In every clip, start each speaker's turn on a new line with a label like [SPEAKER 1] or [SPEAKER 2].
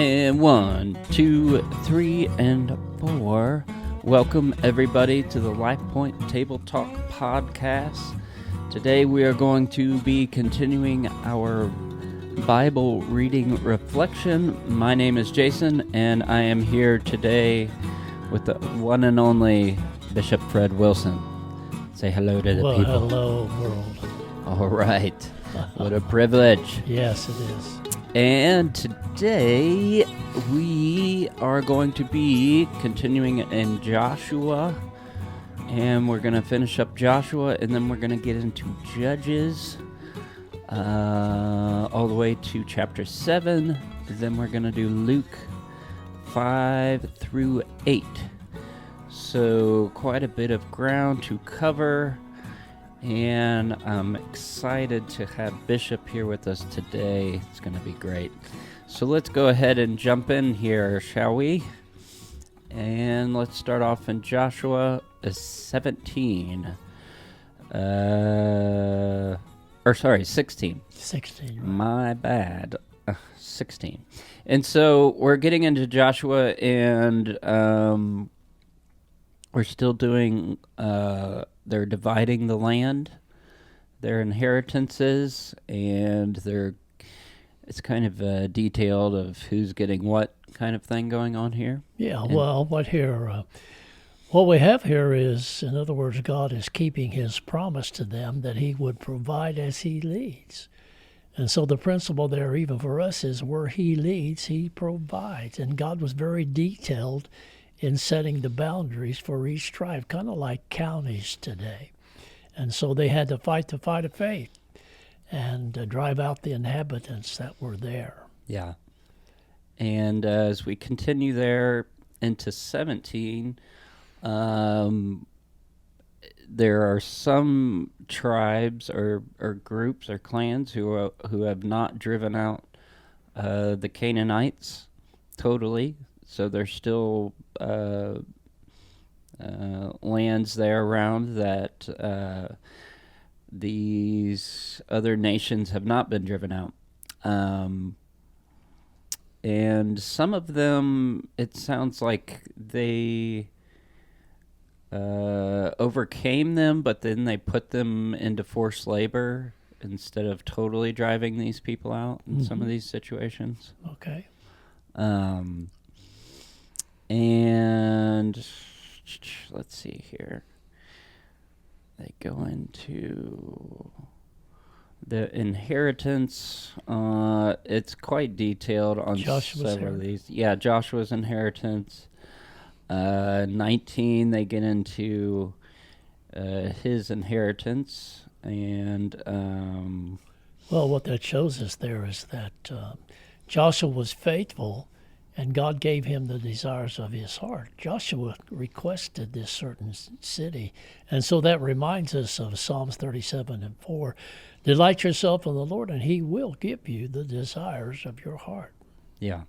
[SPEAKER 1] And 1, 2, 3, and 4. Welcome everybody to the Life Point Table Talk podcast. Today we are going to be continuing our Bible reading reflection. My name is Jason, and I am here today with the one and only Bishop Fred Wilson. Say hello to the people.
[SPEAKER 2] Hello, world.
[SPEAKER 1] All right. What a privilege.
[SPEAKER 2] Yes, it is.
[SPEAKER 1] And today we are going to be continuing in Joshua, and we're going to finish up Joshua, and then we're going to get into Judges all the way to chapter 7. Then we're going to do Luke 5 through 8. So quite a bit of ground to cover. And I'm excited to have Bishop here with us today. It's going to be great. So let's go ahead and jump in here, shall we? And let's start off in Joshua 17. 16.
[SPEAKER 2] 16. Right?
[SPEAKER 1] My bad. 16. And so we're getting into Joshua, and we're still doing... they're dividing the land, their inheritances, and it's kind of detailed of who's getting what kind of thing going on here.
[SPEAKER 2] Yeah, well, what we have here is, in other words, God is keeping his promise to them that he would provide as he leads. And so the principle there, even for us, is where he leads, he provides. And God was very detailed in setting the boundaries for each tribe, kind of like counties today. And so they had to fight the fight of faith and drive out the inhabitants that were there.
[SPEAKER 1] Yeah. And as we continue there into 17, there are some tribes or groups or clans who have not driven out the Canaanites totally. So there's still lands there around that these other nations have not been driven out. And some of them, it sounds like they overcame them, but then they put them into forced labor instead of totally driving these people out in some of these situations.
[SPEAKER 2] Okay.
[SPEAKER 1] And let's see here. They go into the inheritance. It's quite detailed on several of these. Yeah, Joshua's inheritance. 19, they get into his inheritance. And
[SPEAKER 2] well, what that shows us there is that Joshua was faithful, and God gave him the desires of his heart. Joshua requested this certain city. And so that reminds us of Psalms 37 and 4. Delight yourself in the Lord, and he will give you the desires of your heart.
[SPEAKER 1] Yeah.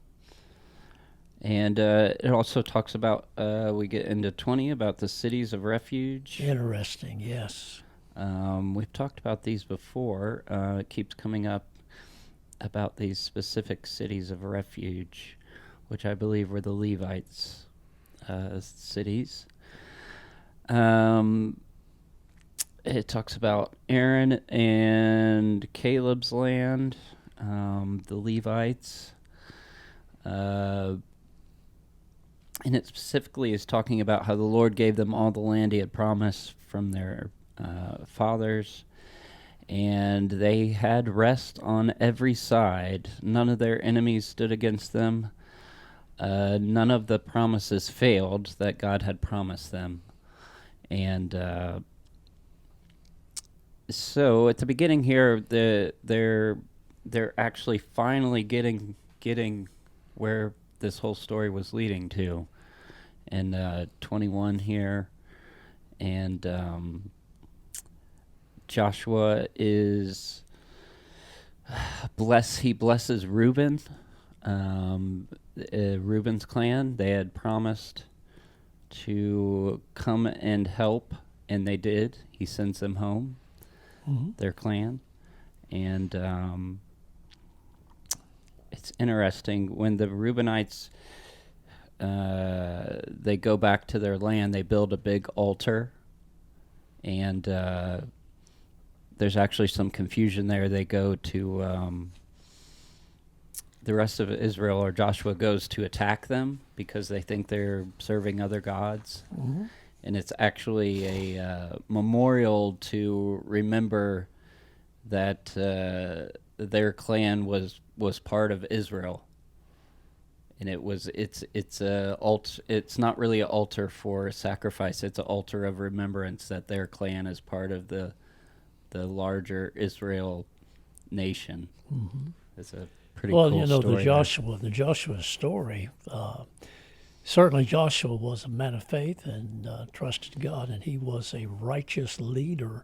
[SPEAKER 1] And it also talks about, we get into 20, about the cities of refuge.
[SPEAKER 2] Interesting, yes.
[SPEAKER 1] We've talked about these before. It keeps coming up about these specific cities of refuge, which I believe were the Levites' cities. It talks about Aaron and Caleb's land, the Levites. And it specifically is talking about how the Lord gave them all the land he had promised from their fathers. And they had rest on every side. None of their enemies stood against them. None of the promises failed that God had promised them. And so at the beginning here, they're actually finally getting where this whole story was leading to. In 21 here. And Joshua is he blesses Reuben. Reuben's clan, they had promised to come and help, and they did. He sends them home, their clan. And it's interesting when the Reubenites they go back to their land. They build a big altar, and there's actually some confusion there. They go to the rest of Israel, or Joshua goes to attack them because they think they're serving other gods.
[SPEAKER 2] Mhm.
[SPEAKER 1] And it's actually a memorial to remember that their clan was part of Israel, and it's not really an altar for sacrifice. It's an altar of remembrance that their clan is part of the larger Israel nation. It's a pretty
[SPEAKER 2] Well,
[SPEAKER 1] cool story.
[SPEAKER 2] the Joshua story. Certainly, Joshua was a man of faith and trusted God, and he was a righteous leader.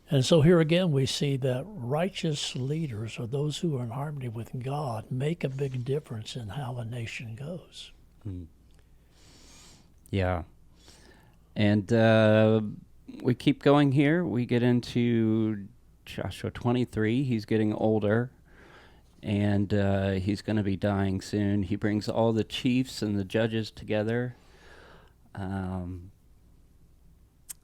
[SPEAKER 2] And so here again, we see that righteous leaders, or those who are in harmony with God, make a big difference in how a nation goes.
[SPEAKER 1] Yeah. And we keep going here. We get into Joshua 23. He's getting older, and he's going to be dying soon. He brings all the chiefs and the judges together.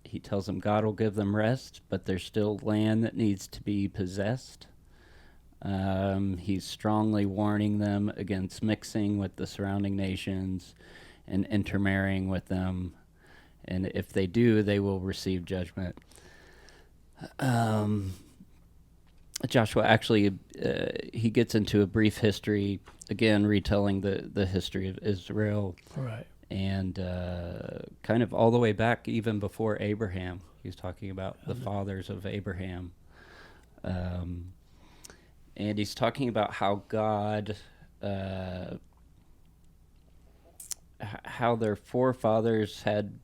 [SPEAKER 1] He tells them God will give them rest, but there's still land that needs to be possessed. He's strongly warning them against mixing with the surrounding nations and intermarrying with them. And if they do, they will receive judgment. Joshua actually, he gets into a brief history, again, retelling the history of Israel.
[SPEAKER 2] Right.
[SPEAKER 1] And kind of all the way back even before Abraham. He was talking about the fathers of Abraham. And he's talking about how God, how their forefathers had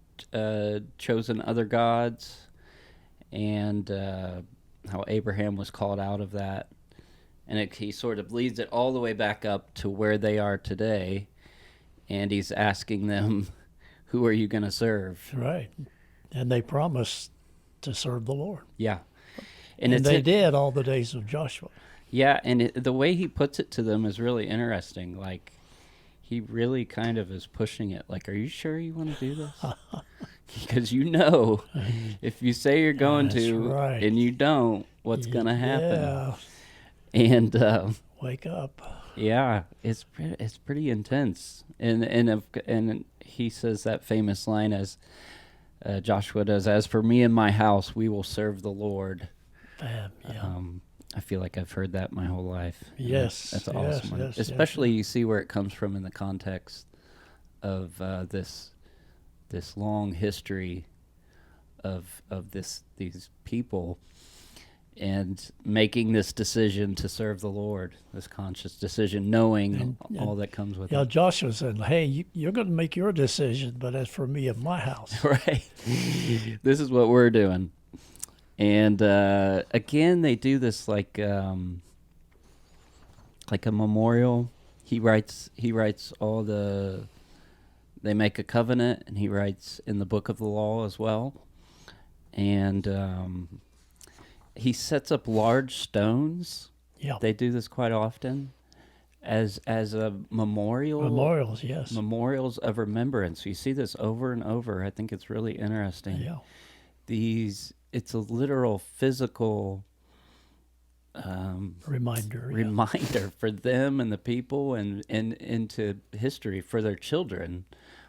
[SPEAKER 1] chosen other gods, and how Abraham was called out of that. And he sort of leads it all the way back up to where they are today. And he's asking them, who are you going to serve?
[SPEAKER 2] Right. And they promised to serve the Lord.
[SPEAKER 1] Yeah.
[SPEAKER 2] And they did all the days of Joshua.
[SPEAKER 1] Yeah, and the way he puts it to them is really interesting. Like, he really kind of is pushing it. Like, are you sure you want to do this? Because if you say you're going to,
[SPEAKER 2] right,
[SPEAKER 1] and you don't, what's going to happen?
[SPEAKER 2] Yeah.
[SPEAKER 1] And
[SPEAKER 2] wake up.
[SPEAKER 1] Yeah, it's pretty intense. And he says that famous line as Joshua does, "As for me and my house, we will serve the Lord."
[SPEAKER 2] Yeah.
[SPEAKER 1] I feel like I've heard that my whole life.
[SPEAKER 2] Yes.
[SPEAKER 1] That's awesome.
[SPEAKER 2] Yes,
[SPEAKER 1] Especially you see where it comes from in the context of this long history of these people, and making this decision to serve the Lord, this conscious decision, knowing all that comes with it.
[SPEAKER 2] Joshua said, hey, you're going to make your decision, but as for me and my house.
[SPEAKER 1] Right. This is what we're doing. And again, they do this like a memorial. He writes all they make a covenant, and he writes in the book of the law as well. And he sets up large stones.
[SPEAKER 2] Yeah.
[SPEAKER 1] They do this quite often as a memorial.
[SPEAKER 2] Memorials, yes.
[SPEAKER 1] Memorials of remembrance. You see this over and over. I think it's really interesting.
[SPEAKER 2] Yeah.
[SPEAKER 1] It's a literal physical
[SPEAKER 2] reminder
[SPEAKER 1] for them and the people, and into history for their children.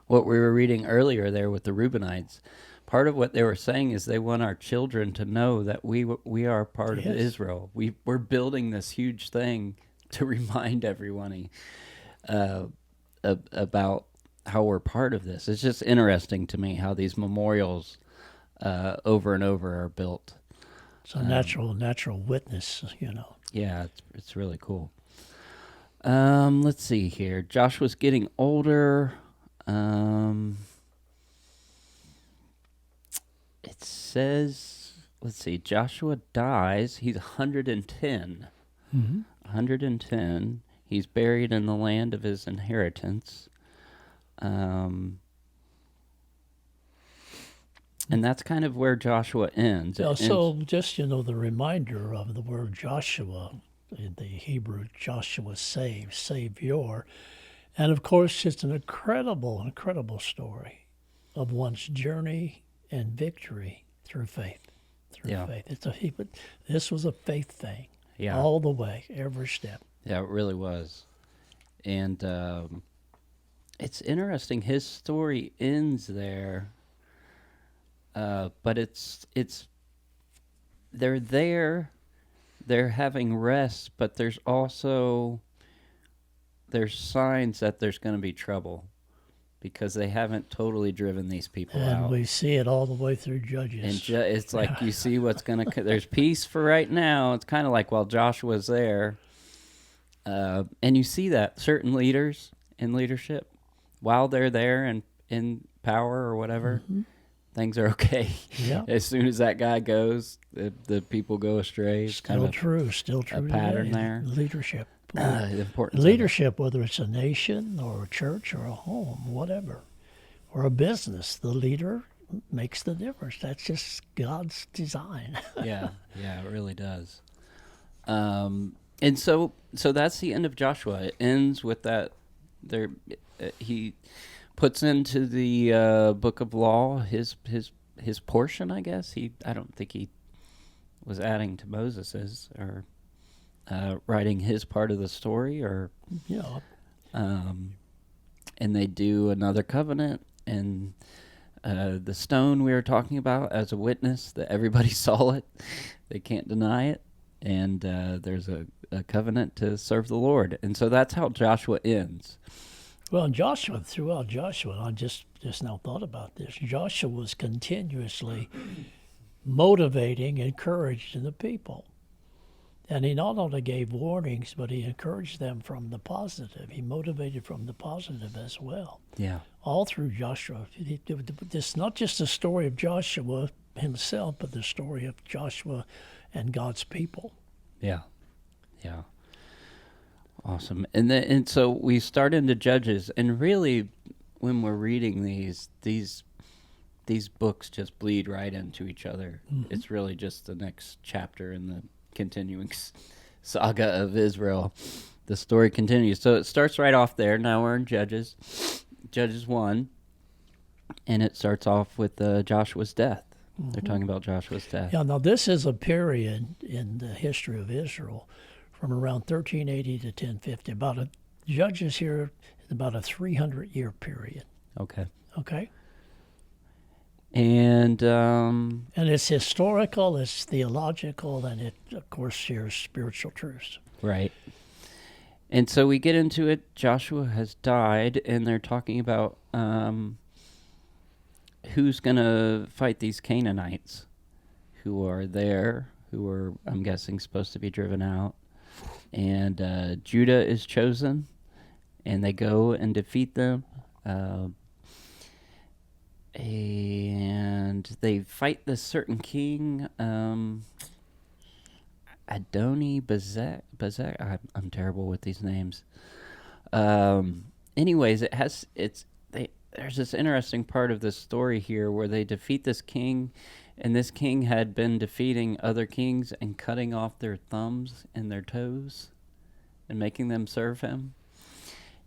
[SPEAKER 1] What we were reading earlier there with the Reubenites, part of what they were saying is they want our children to know that we are part of Israel. We're building this huge thing to remind everyone about how we're part of this. It's just interesting to me how these memorials over and over are built.
[SPEAKER 2] It's a natural witness,
[SPEAKER 1] Yeah, it's really cool. Let's see here. Joshua's getting older. It says, let's see, Joshua dies. He's 110.
[SPEAKER 2] Mm-hmm.
[SPEAKER 1] 110. He's buried in the land of his inheritance. And that's kind of where Joshua ends.
[SPEAKER 2] So just, the reminder of the word Joshua in the Hebrew, Joshua saves, Savior. And of course, it's an incredible, incredible story of one's journey and victory through faith. Through
[SPEAKER 1] Yeah.
[SPEAKER 2] faith. This was a faith thing.
[SPEAKER 1] Yeah.
[SPEAKER 2] All the way, every step.
[SPEAKER 1] Yeah, it really was. And it's interesting. His story ends there, but it's they're there, they're having rest, but there's signs that there's going to be trouble because they haven't totally driven these people
[SPEAKER 2] And
[SPEAKER 1] out.
[SPEAKER 2] we see it all the way through Judges.
[SPEAKER 1] And it's like you see what's going to. There's peace for right now. It's kind of like while Joshua's there, and you see that certain leaders in leadership, while they're there and in power or whatever, things are okay.
[SPEAKER 2] Yeah.
[SPEAKER 1] As soon as that guy goes, the people go astray. It's
[SPEAKER 2] Still true
[SPEAKER 1] pattern
[SPEAKER 2] today.
[SPEAKER 1] there.
[SPEAKER 2] Leadership.
[SPEAKER 1] The importance of
[SPEAKER 2] Leadership, whether it's a nation or a church or a home, whatever, or a business, the leader makes the difference. That's just God's design.
[SPEAKER 1] it. Yeah, it really does. And so that's the end of Joshua. It ends with that. There, he puts into the book of law his portion. I guess I don't think he was adding to Moses's or writing his part of the story, or
[SPEAKER 2] Yeah.
[SPEAKER 1] and they do another covenant, and the stone we were talking about as a witness that everybody saw it, they can't deny it, and there's a covenant to serve the Lord, and so that's how Joshua ends.
[SPEAKER 2] Well, and throughout Joshua, I just now thought about this. Joshua was continuously motivating, encouraging the people. And he not only gave warnings, but he encouraged them from the positive. He motivated from the positive as well.
[SPEAKER 1] Yeah.
[SPEAKER 2] All through Joshua. It's not just the story of Joshua himself, but the story of Joshua and God's people.
[SPEAKER 1] Yeah. Awesome. And so we start into Judges, and really, when we're reading these books just bleed right into each other. Mm-hmm. It's really just the next chapter in the continuing saga of Israel. The story continues. So it starts right off there. Now we're in Judges 1, and it starts off with Joshua's death. Mm-hmm. They're talking about Joshua's death.
[SPEAKER 2] Yeah, now this is a period in the history of Israel from around 1380 to 1050. Judges here is about a 300-year period.
[SPEAKER 1] Okay.
[SPEAKER 2] And it's historical, it's theological, and it, of course, shares spiritual truths.
[SPEAKER 1] Right. And so we get into it. Joshua has died, and they're talking about who's going to fight these Canaanites who are there, who are, I'm guessing, supposed to be driven out. And Judah is chosen, and they go and defeat them. And they fight this certain king, Adoni Bezek. I'm terrible with these names. Anyways, there's this interesting part of this story here where they defeat this king, and this king had been defeating other kings and cutting off their thumbs and their toes and making them serve him.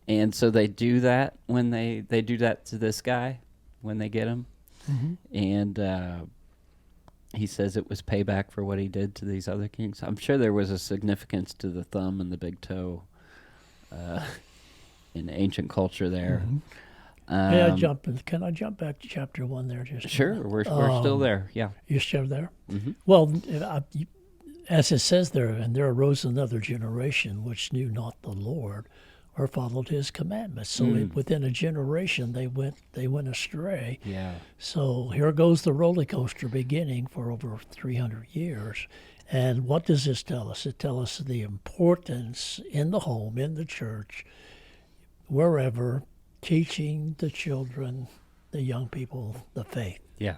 [SPEAKER 1] And so they do that when they do that to this guy when they get him. Mm-hmm. And he says it was payback for what he did to these other kings. I'm sure there was a significance to the thumb and the big toe in ancient culture there.
[SPEAKER 2] Mm-hmm. Can I jump back to chapter 1 there?
[SPEAKER 1] Sure, we're still there, yeah.
[SPEAKER 2] You're still there?
[SPEAKER 1] Mm-hmm.
[SPEAKER 2] Well, as it says there, and there arose another generation which knew not the Lord or followed his commandments. So within a generation, they went astray.
[SPEAKER 1] Yeah.
[SPEAKER 2] So here goes the roller coaster beginning for over 300 years. And what does this tell us? It tells us the importance in the home, in the church, wherever, teaching the children, the young people, the faith.
[SPEAKER 1] Yeah.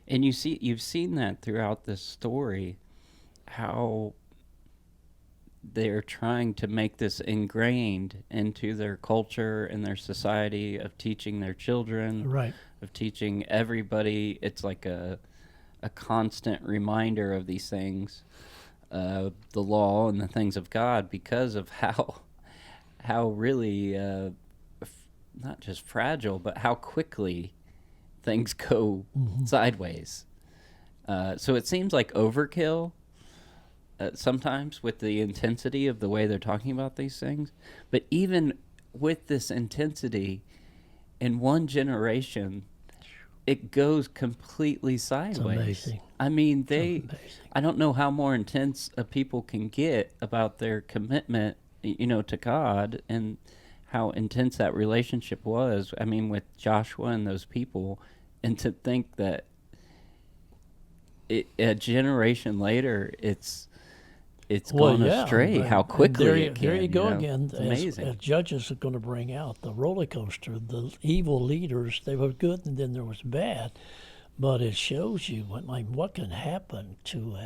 [SPEAKER 1] And you've seen that throughout this story, how they're trying to make this ingrained into their culture and their society of teaching their children,
[SPEAKER 2] right?
[SPEAKER 1] Of teaching everybody. It's like a constant reminder of these things. the law and the things of God because of how really not just fragile, but how quickly things go sideways. So it seems like overkill sometimes with the intensity of the way they're talking about these things. But even with this intensity, in one generation, it goes completely sideways.
[SPEAKER 2] amazing.
[SPEAKER 1] I mean,
[SPEAKER 2] Amazing.
[SPEAKER 1] I don't know how more intense a people can get about their commitment, to God, and how intense that relationship was. I mean, with Joshua and those people, and to think that a generation later, it's gone astray.
[SPEAKER 2] but-
[SPEAKER 1] How
[SPEAKER 2] and
[SPEAKER 1] quickly
[SPEAKER 2] there,
[SPEAKER 1] it can.
[SPEAKER 2] there you go again.
[SPEAKER 1] It's amazing.
[SPEAKER 2] As Judges are going to bring out the roller coaster, the evil leaders. They were good, and then there was bad. But it shows you what can happen to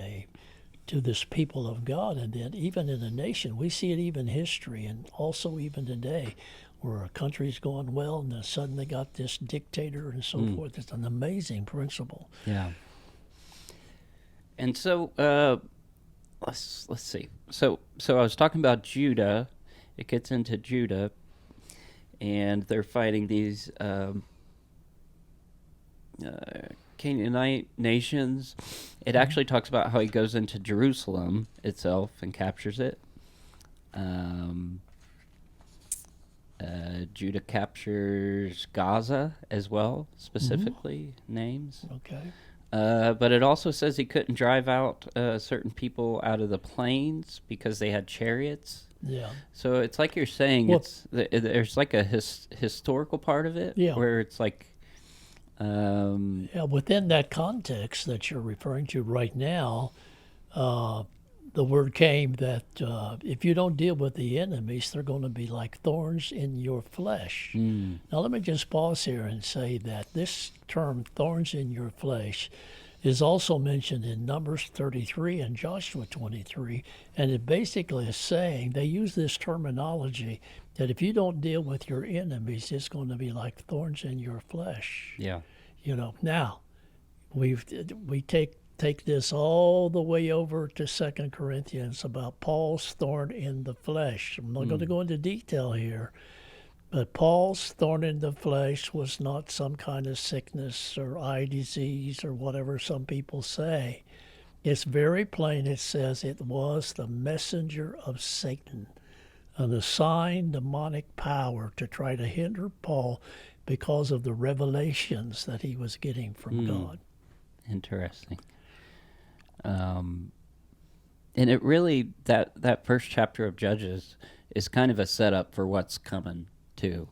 [SPEAKER 2] this people of God, and then even in a nation, we see it even in history, and also even today, where a country's going well, and then suddenly got this dictator and so forth. It's an amazing principle.
[SPEAKER 1] Yeah. And so let's see. So I was talking about Judah. It gets into Judah, and they're fighting these Canaanite nations. It actually talks about how he goes into Jerusalem itself and captures it. Judah captures Gaza as well, specifically names.
[SPEAKER 2] Okay.
[SPEAKER 1] But it also says he couldn't drive out certain people out of the plains because they had chariots.
[SPEAKER 2] Yeah.
[SPEAKER 1] So it's like you're saying,
[SPEAKER 2] Well-
[SPEAKER 1] there's like a historical part of it,
[SPEAKER 2] Yeah.
[SPEAKER 1] where it's like,
[SPEAKER 2] Yeah, within that context that you're referring to right now, the word came that if you don't deal with the enemies, they're going to be like thorns in your flesh. Now, let me just pause here and say that this term, thorns in your flesh, is also mentioned in Numbers 33 and Joshua 23. And it basically is saying, they use this terminology, that if you don't deal with your enemies, it's going to be like thorns in your flesh.
[SPEAKER 1] yeah,
[SPEAKER 2] Now we take this all the way over to 2 Corinthians about Paul's thorn in the flesh. I'm not going to go into detail here, but Paul's thorn in the flesh was not some kind of sickness or eye disease or whatever some people say. It's very plain. It says it was the messenger of Satan, an assigned demonic power to try to hinder Paul because of the revelations that he was getting from God.
[SPEAKER 1] interesting. And it really, that first chapter of Judges is kind of a setup for what's coming too.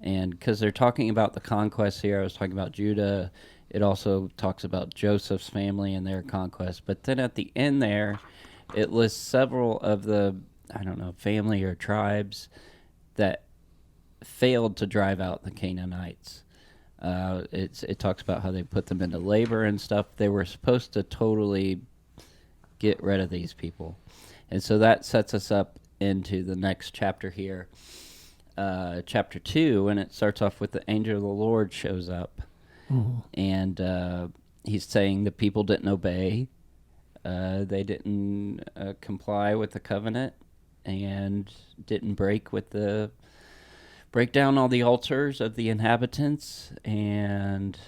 [SPEAKER 1] And because they're talking about the conquest here, I was talking about Judah. It also talks about Joseph's family and their conquest. But then at the end there, it lists several of the, family or tribes that failed to drive out the Canaanites. It talks about how they put them into labor and stuff. They were supposed to totally get rid of these people. And so that sets us up into the next chapter here, chapter 2, and it starts off with the angel of the Lord shows up. And he's saying the people didn't obey. They didn't comply with the covenant and didn't break down all the altars of the inhabitants, and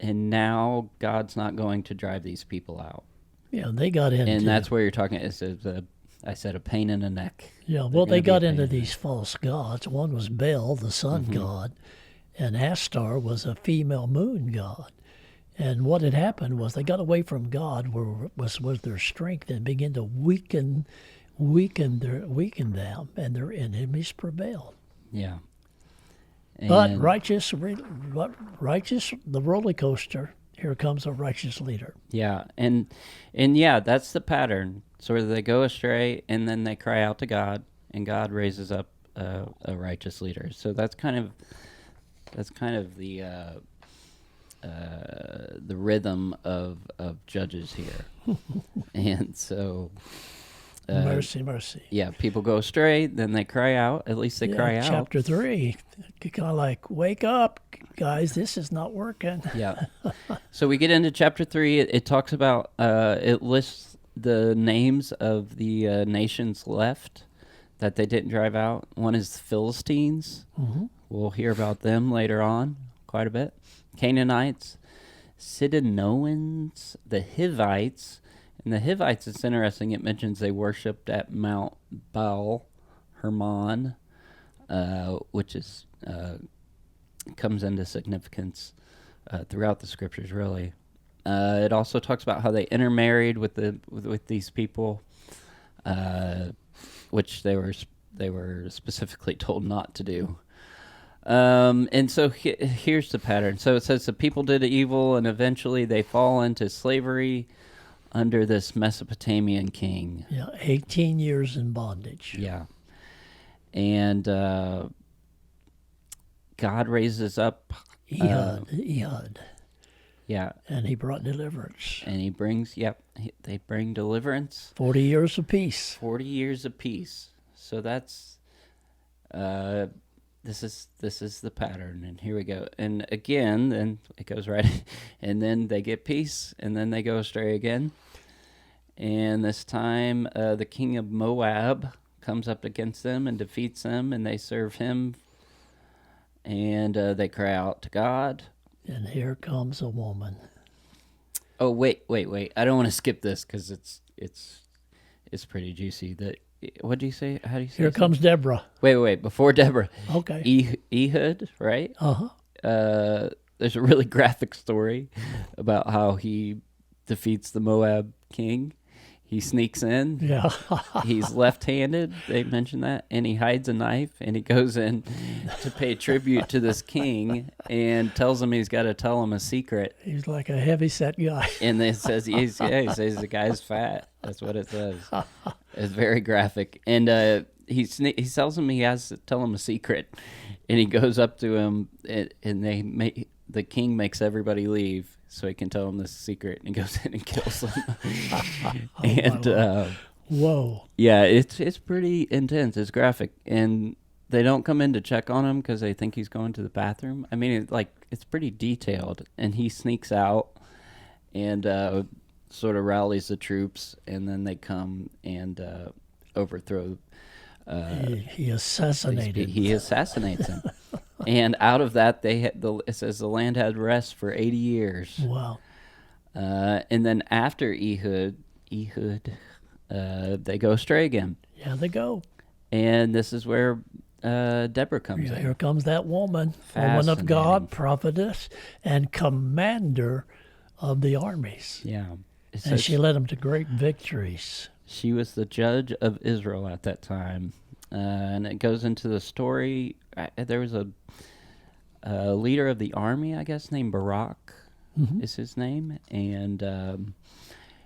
[SPEAKER 1] now God's not going to drive these people out.
[SPEAKER 2] Yeah, they got into.
[SPEAKER 1] And that's where you're talking. I said a pain in the neck.
[SPEAKER 2] Yeah, well, they got into these false gods. One was Baal, the sun god, and Astar was a female moon god. And what had happened was they got away from God, where was their strength, and began to weaken them, and their enemies prevailed.
[SPEAKER 1] Yeah.
[SPEAKER 2] But righteous, the roller coaster. Here comes a righteous leader.
[SPEAKER 1] Yeah, and yeah, that's the pattern. So they go astray, and then they cry out to God, and God raises up a righteous leader. So that's kind of the rhythm of Judges here. And so
[SPEAKER 2] Mercy.
[SPEAKER 1] yeah, people go astray, then they cry out. At least they cry out.
[SPEAKER 2] Chapter 3 kind of like, wake up, guys, this is not working.
[SPEAKER 1] Yeah. So we get into chapter 3. It talks about, it lists the names of the nations left that they didn't drive out. One is the Philistines.
[SPEAKER 2] Mm-hmm.
[SPEAKER 1] We'll hear about them later on quite a bit. Canaanites, Sidonians, the Hivites. And the Hivites, it's interesting. It mentions they worshipped at Mount Baal Hermon, which is comes into significance throughout the scriptures, really. It also talks about how they intermarried with these people, which they were specifically told not to do. And so here's the pattern. So it says the people did evil, and eventually they fall into slavery under this Mesopotamian king.
[SPEAKER 2] Yeah, 18 years in bondage.
[SPEAKER 1] Yeah. And God raises up
[SPEAKER 2] Ehud.
[SPEAKER 1] Yeah.
[SPEAKER 2] And he brought deliverance.
[SPEAKER 1] And he brings, they bring deliverance.
[SPEAKER 2] 40 years of peace.
[SPEAKER 1] 40 years of peace. So that's, this is the pattern. And here we go. And again, then it goes right, and then they get peace, and then they go astray again. And this time, the king of Moab comes up against them and defeats them, and they serve him. And they cry out to God.
[SPEAKER 2] And here comes a woman.
[SPEAKER 1] Oh, wait. I don't want to skip this because it's pretty juicy. What do you say? How do you say?
[SPEAKER 2] Here comes Deborah.
[SPEAKER 1] Wait. Before Deborah.
[SPEAKER 2] Okay.
[SPEAKER 1] Ehud, right?
[SPEAKER 2] Uh-huh.
[SPEAKER 1] There's a really graphic story about how he defeats the Moab king. He sneaks in.
[SPEAKER 2] Yeah.
[SPEAKER 1] He's left-handed. They mentioned that. And he hides a knife, and he goes in to pay tribute to this king and tells him he's got to tell him a secret.
[SPEAKER 2] He's like a heavy-set guy.
[SPEAKER 1] And it says, he says the guy's fat. That's what it says. It's very graphic. And he tells him he has to tell him a secret. And he goes up to him, and the king makes everybody leave so he can tell him this secret, and he goes in and kills them.
[SPEAKER 2] Whoa.
[SPEAKER 1] Yeah, it's pretty intense. It's graphic, and they don't come in to check on him because they think he's going to the bathroom. I mean, it's pretty detailed, and he sneaks out and sort of rallies the troops, and then they come and overthrow.
[SPEAKER 2] He assassinated.
[SPEAKER 1] He assassinates him. And out of that, it says the land had rest for 80 years.
[SPEAKER 2] Wow.
[SPEAKER 1] And then after Ehud, they go astray again.
[SPEAKER 2] Yeah, they go.
[SPEAKER 1] And this is where Deborah comes in.
[SPEAKER 2] Here comes that woman of God, prophetess, and commander of the armies.
[SPEAKER 1] Yeah.
[SPEAKER 2] And she led them to great victories.
[SPEAKER 1] She was the judge of Israel at that time. And it goes into the story. There was a leader of the army, I guess, named Barak is his name. And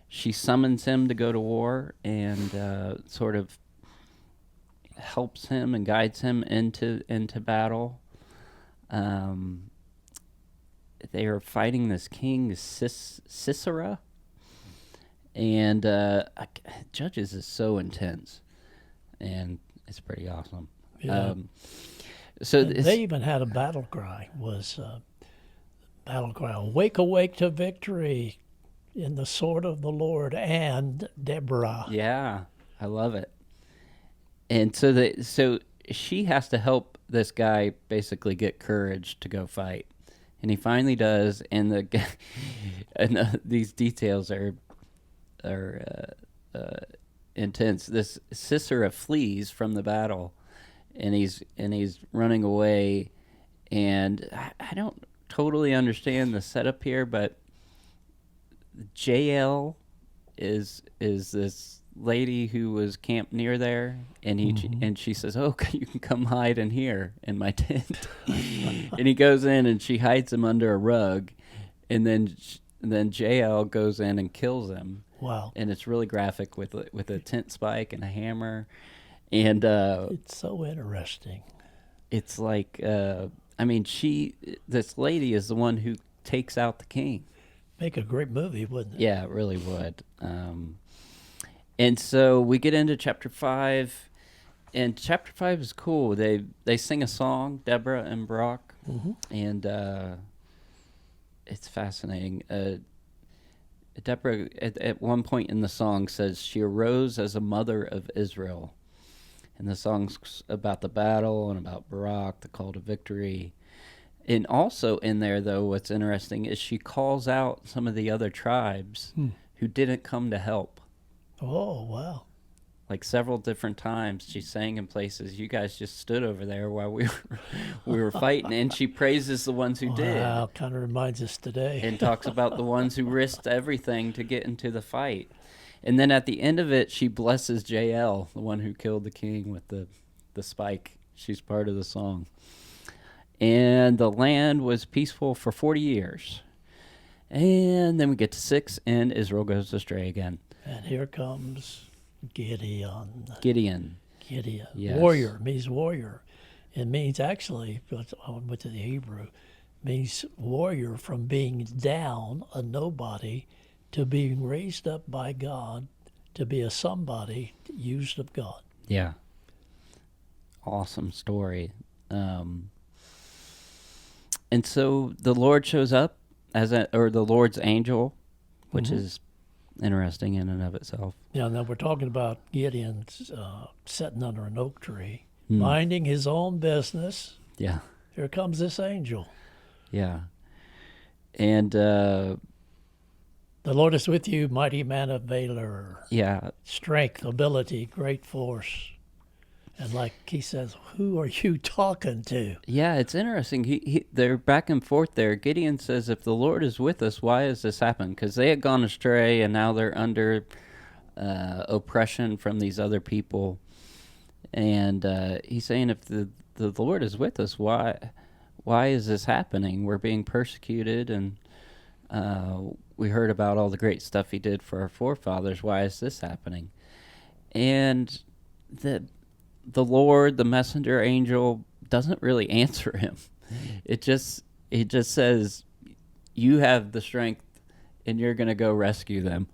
[SPEAKER 1] she summons him to go to war and sort of helps him and guides him into battle. They are fighting this king, Sisera. And Judges is so intense. And it's pretty awesome.
[SPEAKER 2] Yeah. They even had a battle cry. Awake, awake to victory in the sword of the Lord and Deborah.
[SPEAKER 1] Yeah, I love it. And so she has to help this guy basically get courage to go fight. And he finally does, and the guy, and these details are intense. This Sisera flees from the battle, and he's running away, and I don't totally understand the setup here, but Jael is this lady who was camped near there, and and she says, "Oh, you can come hide in here in my tent." And he goes in, and she hides him under a rug, and then Jael goes in and kills him.
[SPEAKER 2] Wow.
[SPEAKER 1] And it's really graphic with a tent spike and a hammer. And
[SPEAKER 2] it's so interesting.
[SPEAKER 1] It's like, this lady is the one who takes out the king.
[SPEAKER 2] Make a great movie, wouldn't it?
[SPEAKER 1] Yeah, it really would. And so we get into chapter 5. And chapter 5 is cool. They sing a song, Deborah and Barak, and it's fascinating. Deborah, at one point in the song, says she arose as a mother of Israel. And the song's about the battle and about Barak, the call to victory. And also in there, though, what's interesting is she calls out some of the other tribes who didn't come to help.
[SPEAKER 2] Oh, wow.
[SPEAKER 1] Like several different times, she sang in places, you guys just stood over there while we were fighting. And she praises the ones who did.
[SPEAKER 2] Wow, kind of reminds us today.
[SPEAKER 1] And talks about the ones who risked everything to get into the fight. And then at the end of it, she blesses Jael, the one who killed the king with the spike. She's part of the song. And the land was peaceful for 40 years. And then we get to 6, and Israel goes astray again.
[SPEAKER 2] And here comes Gideon.
[SPEAKER 1] Gideon. Yes.
[SPEAKER 2] Warrior, means warrior. It means actually, I went to the Hebrew, means warrior, from being down, a nobody, to being raised up by God, to be a somebody used of God.
[SPEAKER 1] Yeah. Awesome story. And so the Lord shows up or the Lord's angel, which is interesting in and of itself.
[SPEAKER 2] Yeah, now we're talking about Gideon sitting under an oak tree, minding his own business.
[SPEAKER 1] Yeah.
[SPEAKER 2] Here comes this angel.
[SPEAKER 1] Yeah. And
[SPEAKER 2] the Lord is with you, mighty man of valor.
[SPEAKER 1] Yeah.
[SPEAKER 2] Strength, ability, great force. And like he says, who are you talking to?
[SPEAKER 1] Yeah, it's interesting. They're back and forth there. Gideon says, if the Lord is with us, why has this happened? Because they had gone astray, and now they're under oppression from these other people. And he's saying, if the Lord is with us, why is this happening? We're being persecuted, and we heard about all the great stuff he did for our forefathers. Why is this happening? And the Lord, the messenger angel, doesn't really answer him. It just says, you have the strength and you're going to go rescue them.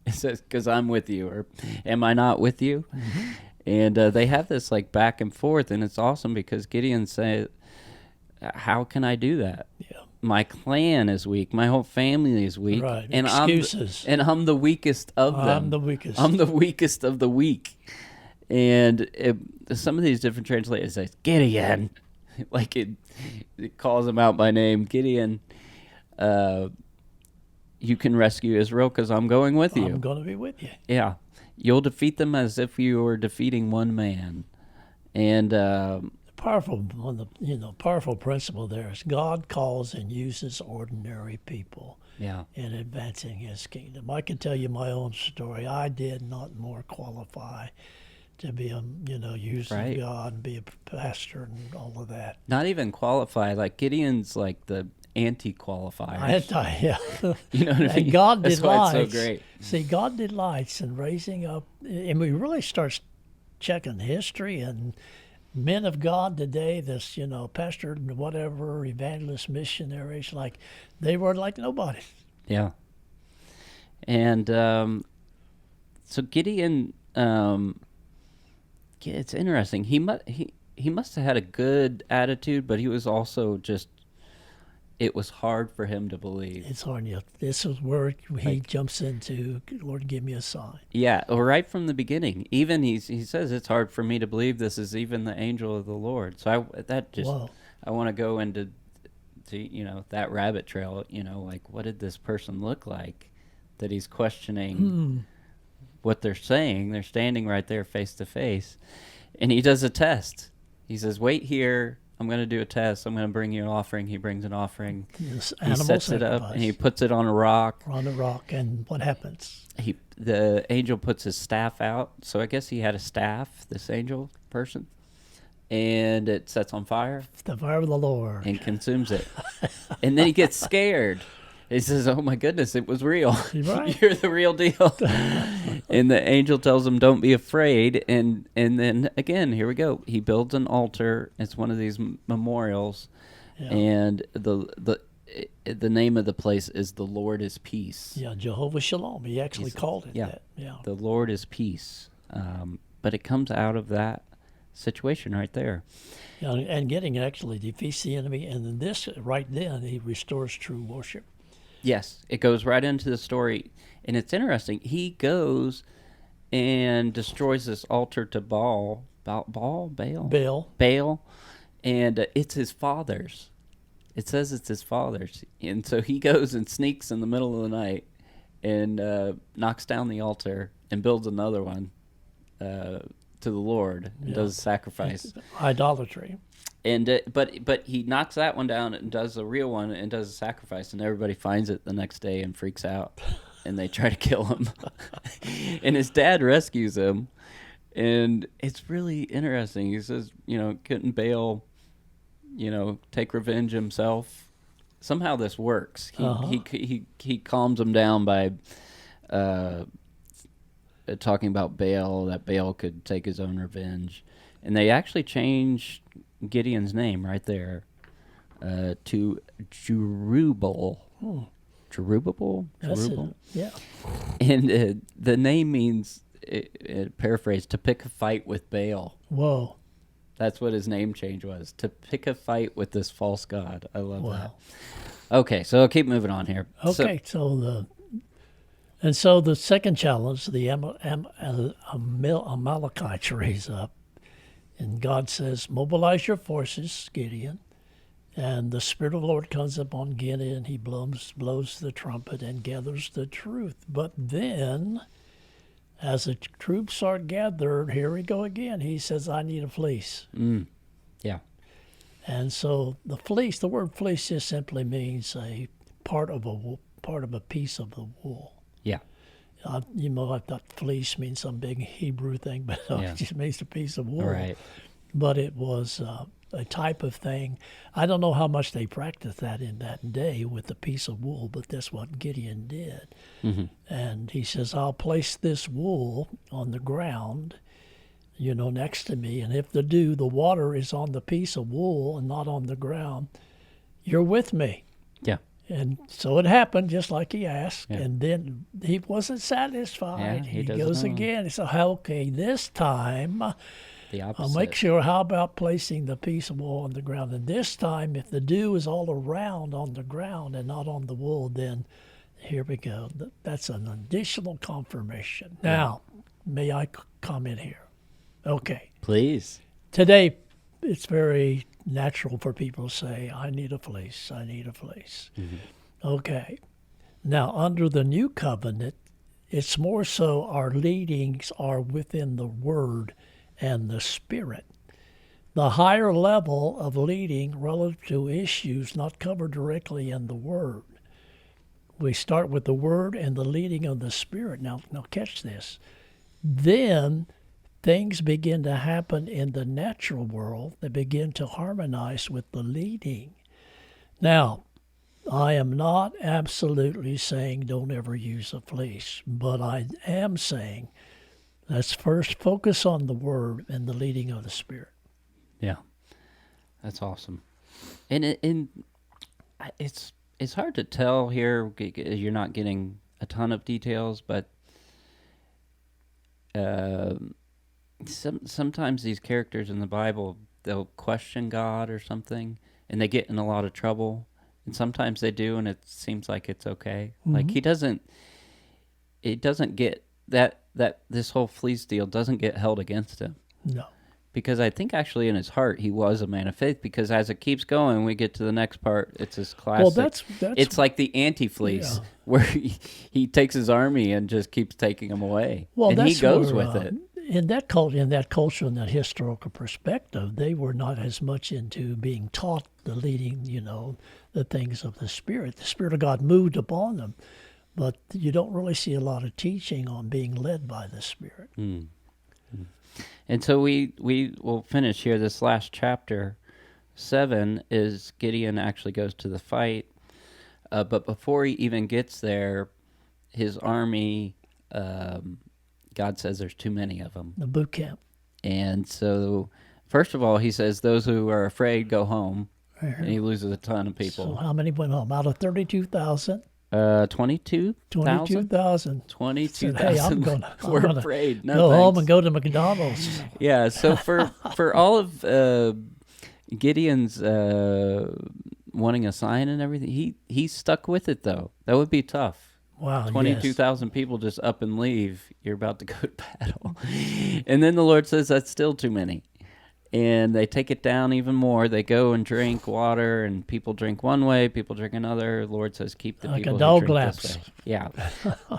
[SPEAKER 1] It says, because I'm with you, or am I not with you? Mm-hmm. And they have this like back and forth, and it's awesome because Gideon said, how can I do that?
[SPEAKER 2] Yeah.
[SPEAKER 1] My clan is weak. My whole family is weak.
[SPEAKER 2] Right.
[SPEAKER 1] And
[SPEAKER 2] Excuses.
[SPEAKER 1] I'm the weakest of them.
[SPEAKER 2] I'm the weakest.
[SPEAKER 1] I'm the weakest of the weak. And some of these different translators say, Gideon. Like it calls him out by name. Gideon, you can rescue Israel because I'm going with you.
[SPEAKER 2] I'm going to be with you.
[SPEAKER 1] Yeah. You'll defeat them as if you were defeating one man. And
[SPEAKER 2] powerful principle there is God calls and uses ordinary people in advancing his kingdom. I can tell you my own story. I did not more qualify to be used of God and be a pastor and all of that.
[SPEAKER 1] Not even qualify. Like Gideon's like the anti-qualifier.
[SPEAKER 2] Yeah.
[SPEAKER 1] You know what I mean?
[SPEAKER 2] And God
[SPEAKER 1] That's
[SPEAKER 2] delights.
[SPEAKER 1] why it's so great.
[SPEAKER 2] See, God delights in raising up, and we really start checking history and men of God today, this, pastor, whatever, evangelist, missionaries, like, they were like nobody.
[SPEAKER 1] Yeah. And so Gideon, it's interesting. He must have had a good attitude, but he was also just, it was hard for him to believe.
[SPEAKER 2] It's hard. Yeah. This is where he jumps into, Lord, give me a sign.
[SPEAKER 1] Yeah, right from the beginning. Even he says, it's hard for me to believe this is even the angel of the Lord. So I want to go into that rabbit trail, like what did this person look like that he's questioning what they're saying. They're standing right there face to face. And he does a test. He says, wait here. I'm going to do a test. I'm going to bring you an offering. He brings an offering.
[SPEAKER 2] Yes,
[SPEAKER 1] he sets it up and he puts it on a rock.
[SPEAKER 2] On a rock. And what happens?
[SPEAKER 1] The angel puts his staff out. So I guess he had a staff, this angel person. And it sets on fire.
[SPEAKER 2] The fire of the Lord.
[SPEAKER 1] And consumes it. And then he gets scared. He says, oh my goodness, it was real.
[SPEAKER 2] Right.
[SPEAKER 1] You're the real deal. And the angel tells him, don't be afraid. And then, again, here we go. He builds an altar. It's one of these memorials. Yeah. And the name of the place is The Lord is Peace.
[SPEAKER 2] Yeah, Jehovah Shalom. He actually called it that. Yeah.
[SPEAKER 1] The Lord is Peace. But it comes out of that. situation right there.
[SPEAKER 2] And Gideon actually defeats the enemy, and then this right then he restores true worship.
[SPEAKER 1] Yes, it goes right into the story, and it's interesting. He goes and destroys this altar to Baal, Baal, and it's his father's. It says it's his father's, and so he goes and sneaks in the middle of the night and knocks down the altar and builds another one to the Lord and does a sacrifice.
[SPEAKER 2] Idolatry.
[SPEAKER 1] And but he knocks that one down and does a real one and does a sacrifice, and everybody finds it the next day and freaks out, and they try to kill him. And his dad rescues him, and it's really interesting. He says, couldn't Baal, take revenge himself? Somehow this works. He calms him down by talking about Baal, that Baal could take his own revenge. And they actually changed Gideon's name right there to Jerubbaal. Jerubbaal?
[SPEAKER 2] Yeah.
[SPEAKER 1] And the name means, paraphrase, to pick a fight with Baal.
[SPEAKER 2] Whoa.
[SPEAKER 1] That's what his name change was, to pick a fight with this false god. I love that. Okay, so I'll keep moving on here.
[SPEAKER 2] Okay, so the second challenge, the Amalekites raise up, and God says, mobilize your forces, Gideon. And the Spirit of the Lord comes upon Gideon. He blows the trumpet and gathers the truth. But then, as the troops are gathered, here we go again. He says, I need a fleece.
[SPEAKER 1] Yeah.
[SPEAKER 2] And so the fleece, the word fleece just simply means a part of a piece of the wool.
[SPEAKER 1] Yeah.
[SPEAKER 2] I thought fleece means some big Hebrew thing, but it just means a piece of wool.
[SPEAKER 1] Right.
[SPEAKER 2] But it was a type of thing. I don't know how much they practiced that in that day with a piece of wool, but that's what Gideon did. Mm-hmm. And he says, I'll place this wool on the ground, next to me. And if the water is on the piece of wool and not on the ground, you're with me.
[SPEAKER 1] Yeah.
[SPEAKER 2] And so it happened just like he asked.
[SPEAKER 1] Yeah.
[SPEAKER 2] And then he wasn't satisfied.
[SPEAKER 1] Yeah, he
[SPEAKER 2] goes again. He said, okay, this time
[SPEAKER 1] the opposite.
[SPEAKER 2] I'll make sure. How about placing the piece of wool on the ground? And this time, if the dew is all around on the ground and not on the wool, then here we go. That's an additional confirmation.
[SPEAKER 1] Yeah.
[SPEAKER 2] Now, may I comment here? Okay.
[SPEAKER 1] Please.
[SPEAKER 2] Today, it's very natural for people to say, I need a fleece, I need a fleece. Mm-hmm. Okay. Now, under the new covenant, it's more so our leadings are within the Word and the Spirit. The higher level of leading relative to issues not covered directly in the Word. We start with the Word and the leading of the Spirit. Now catch this. Then things begin to happen in the natural world that begin to harmonize with the leading. Now, I am not absolutely saying don't ever use a fleece, but I am saying let's first focus on the Word and the leading of the Spirit.
[SPEAKER 1] Yeah, that's awesome. And it's hard to tell here. You're not getting a ton of details, but sometimes these characters in the Bible, they'll question God or something, and they get in a lot of trouble. And sometimes they do, and it seems like it's okay. Mm-hmm. Like it doesn't get that this whole fleece deal doesn't get held against him.
[SPEAKER 2] No.
[SPEAKER 1] Because I think actually in his heart he was a man of faith, because as it keeps going, we get to the next part, it's this classic.
[SPEAKER 2] Well, that's
[SPEAKER 1] it's like the anti-fleece, where he takes his army and just keeps taking them away.
[SPEAKER 2] Well,
[SPEAKER 1] and he goes with it.
[SPEAKER 2] In that culture, in that historical perspective, they were not as much into being taught the leading, the things of the Spirit. The Spirit of God moved upon them, but you don't really see a lot of teaching on being led by the Spirit.
[SPEAKER 1] Mm. And so we will finish here. This last chapter, 7, is Gideon actually goes to the fight. But before he even gets there, his army, God says there's too many of them.
[SPEAKER 2] The boot camp.
[SPEAKER 1] And so, first of all, he says those who are afraid go home. And he loses a ton of people.
[SPEAKER 2] So how many went home? Out of 32,000,
[SPEAKER 1] 22,000.
[SPEAKER 2] 22,000.
[SPEAKER 1] 22,000 were
[SPEAKER 2] gonna
[SPEAKER 1] afraid. No,
[SPEAKER 2] go home
[SPEAKER 1] thanks.
[SPEAKER 2] and go to McDonald's.
[SPEAKER 1] Yeah, so for all of Gideon's wanting a sign and everything, he stuck with it though. That would be tough.
[SPEAKER 2] Wow,
[SPEAKER 1] 22,000 people just up and leave. You're about to go to battle. And then the Lord says that's still too many. And they take it down even more. They go and drink water, and people drink one way, people drink another. The Lord says, keep the
[SPEAKER 2] Like
[SPEAKER 1] people
[SPEAKER 2] a
[SPEAKER 1] who
[SPEAKER 2] dog
[SPEAKER 1] drink
[SPEAKER 2] laps.
[SPEAKER 1] this way. Yeah.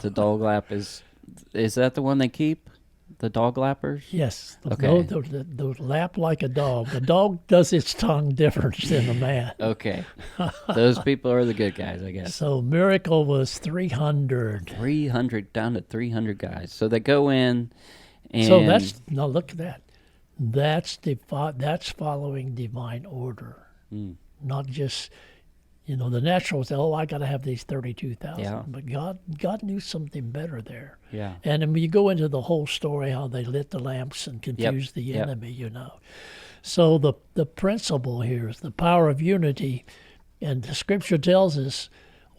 [SPEAKER 1] The dog lap is that the one they keep? The dog lappers?
[SPEAKER 2] Yes.
[SPEAKER 1] Okay.
[SPEAKER 2] The lap like a dog. The dog does its tongue different than a man.
[SPEAKER 1] Okay. Those people are the good guys, I guess.
[SPEAKER 2] So miracle was 300.
[SPEAKER 1] 300, down to 300 guys. So they go in, and
[SPEAKER 2] So now look at that. That's following divine order, not just the natural say, oh, I got to have these 32,000.
[SPEAKER 1] Yeah.
[SPEAKER 2] But God knew something better there.
[SPEAKER 1] yeah,
[SPEAKER 2] And then you go into the whole story how they lit the lamps and confused the
[SPEAKER 1] Yep.
[SPEAKER 2] enemy. So the principle here is the power of unity, and the Scripture tells us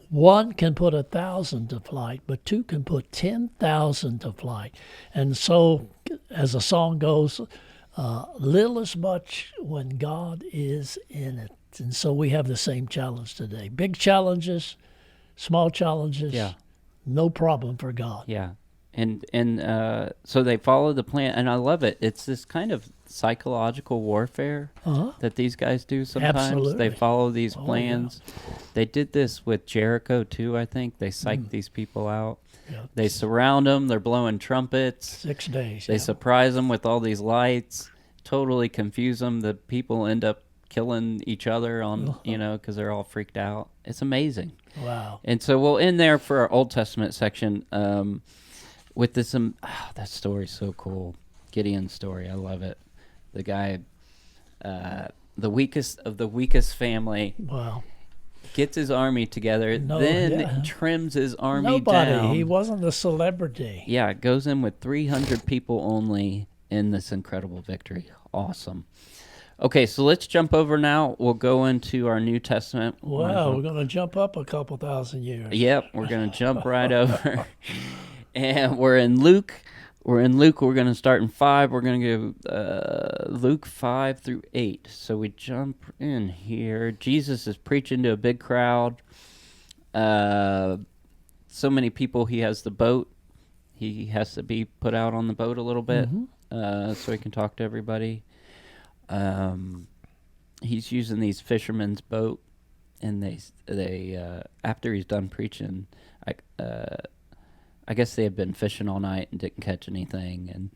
[SPEAKER 2] one can put 1,000 to flight, but two can put 10,000 to flight. And so, as the song goes, little is much when God is in it. And so we have the same challenge today. Big challenges, small challenges,
[SPEAKER 1] yeah,
[SPEAKER 2] no problem for God.
[SPEAKER 1] yeah. And so they follow the plan, and I love it. It's this kind of psychological warfare
[SPEAKER 2] Uh-huh.
[SPEAKER 1] that these guys do sometimes.
[SPEAKER 2] Absolutely.
[SPEAKER 1] They follow these
[SPEAKER 2] Oh, yeah.
[SPEAKER 1] plans. They did this with Jericho too, I think. They psyched these people out.
[SPEAKER 2] Yeah.
[SPEAKER 1] They surround them. They're blowing trumpets.
[SPEAKER 2] 6 days.
[SPEAKER 1] They
[SPEAKER 2] yeah.
[SPEAKER 1] surprise them with all these lights, totally confuse them. The people end up killing each other because they're all freaked out. It's amazing.
[SPEAKER 2] Wow.
[SPEAKER 1] And so we'll end there for our Old Testament section with this. That story's so cool. Gideon's story. I love it. The guy, the weakest of the weakest family,
[SPEAKER 2] Wow.
[SPEAKER 1] gets his army together, then trims his army
[SPEAKER 2] Nobody.
[SPEAKER 1] down.
[SPEAKER 2] He wasn't a celebrity.
[SPEAKER 1] Yeah, it goes in with 300 people only in this incredible victory. Awesome. Okay, so let's jump over now. We'll go into our New Testament.
[SPEAKER 2] Wow, we're going to jump up a couple thousand years.
[SPEAKER 1] Yep, we're going to jump right over. And we're in Luke. We're going to start in 5. We're going to go Luke 5 through 8. So we jump in here. Jesus is preaching to a big crowd. So many people, he has the boat. He has to be put out on the boat a little bit so he can talk to everybody. He's using these fishermen's boat, and they after he's done preaching, I guess they had been fishing all night and didn't catch anything, and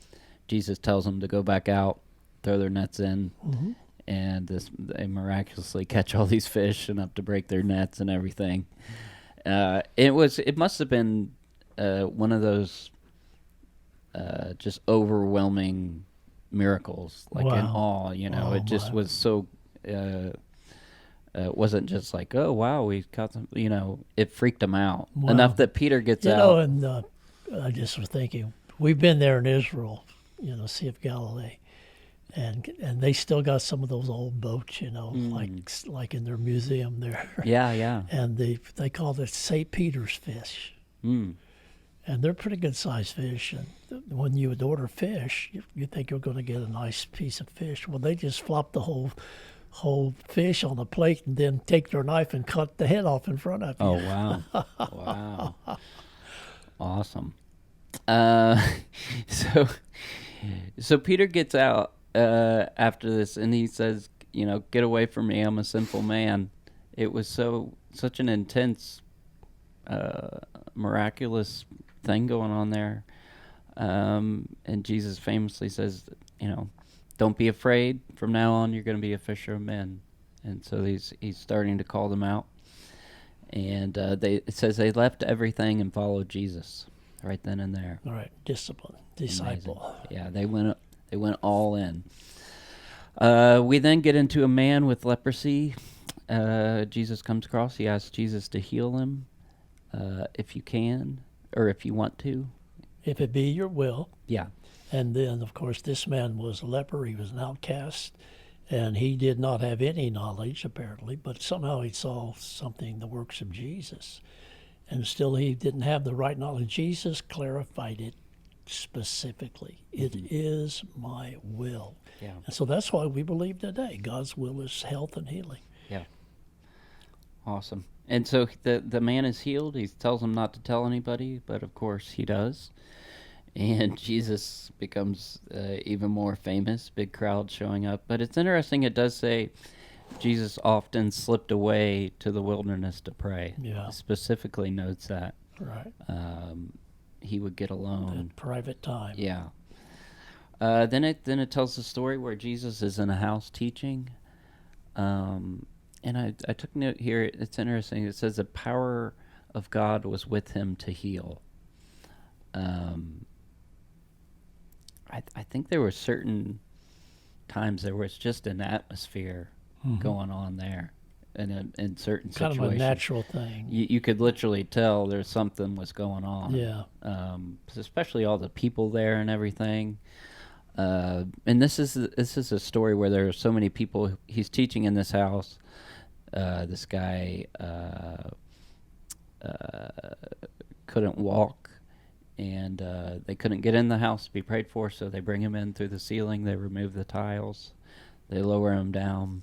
[SPEAKER 1] Jesus tells them to go back out, throw their nets in, and they miraculously catch all these fish enough to break their nets and everything. It must have been one of those just overwhelming miracles, like in awe. It just was so. It wasn't just like, oh wow, we caught some. It freaked them out enough that Peter gets out.
[SPEAKER 2] And I just was thinking, we've been there in Israel, Sea of Galilee, and they still got some of those old boats, like in their museum there.
[SPEAKER 1] Yeah.
[SPEAKER 2] And they call it St. Peter's fish. And they're pretty good sized fish. And when you would order fish, you think you're going to get a nice piece of fish. Well, they just flop the whole fish on the plate and then take their knife and cut the head off in front of you.
[SPEAKER 1] Oh wow, wow, awesome. So Peter gets out after this, and he says, "Get away from me! I'm a sinful man." It was such an intense, miraculous thing going on there. And Jesus famously says, don't be afraid. From now on, you're going to be a fisher of men. And so he's starting to call them out. And it says they left everything and followed Jesus right then and there.
[SPEAKER 2] All right, discipline, disciple.
[SPEAKER 1] Amazing. Yeah, they went all in. We then get into a man with leprosy. Jesus comes across. He asks Jesus to heal him, if you can, or if you want to.
[SPEAKER 2] If it be your will.
[SPEAKER 1] Yeah.
[SPEAKER 2] And then, of course, this man was a leper. He was an outcast, and he did not have any knowledge, apparently, but somehow he saw something, the works of Jesus. and still he didn't have the right knowledge. Jesus clarified it specifically. It is my will.
[SPEAKER 1] Yeah.
[SPEAKER 2] And so that's why we believe today God's will is health and healing.
[SPEAKER 1] Yeah. Awesome. And so the man is healed. He tells him not to tell anybody, but of course he does. And Jesus becomes even more famous, big crowd showing up. But it's interesting, it does say Jesus often slipped away to the wilderness to pray.
[SPEAKER 2] Yeah.
[SPEAKER 1] It specifically notes that.
[SPEAKER 2] Right.
[SPEAKER 1] He would get alone.
[SPEAKER 2] That private time.
[SPEAKER 1] Yeah. Then it tells the story where Jesus is in a house teaching. And I took note here, it's interesting. It says the power of God was with him to heal. I think there were certain times there was just an atmosphere going on there in certain
[SPEAKER 2] Kind
[SPEAKER 1] situations.
[SPEAKER 2] of a natural thing.
[SPEAKER 1] You could literally tell there's something was going on.
[SPEAKER 2] Yeah.
[SPEAKER 1] Especially all the people there and everything. And this is a story where there are so many people. He's teaching in this house. This guy couldn't walk, and they couldn't get in the house to be prayed for, so they bring him in through the ceiling. They remove the tiles. They lower him down.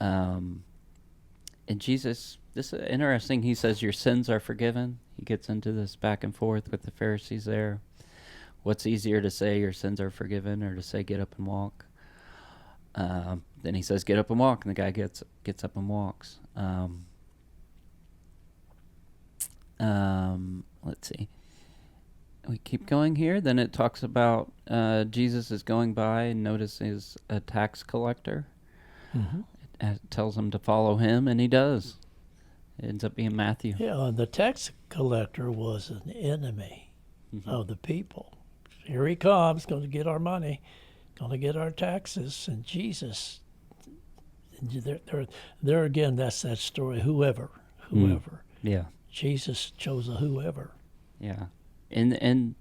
[SPEAKER 1] And Jesus, this is interesting. He says, your sins are forgiven. He gets into this back and forth with the Pharisees there. What's easier to say, your sins are forgiven, or to say, get up and walk? Then he says, get up and walk, and the guy gets up and walks. Let's see. We keep going here. Then it talks about Jesus is going by and notices a tax collector.
[SPEAKER 2] Mm-hmm.
[SPEAKER 1] It tells him to follow him, and he does. It ends up being Matthew.
[SPEAKER 2] Yeah, and the tax collector was an enemy of the people. Here he comes, going to get our money, going to get our taxes. And Jesus, there again, that's that story, whoever.
[SPEAKER 1] Yeah.
[SPEAKER 2] Jesus chose a whoever.
[SPEAKER 1] Yeah. And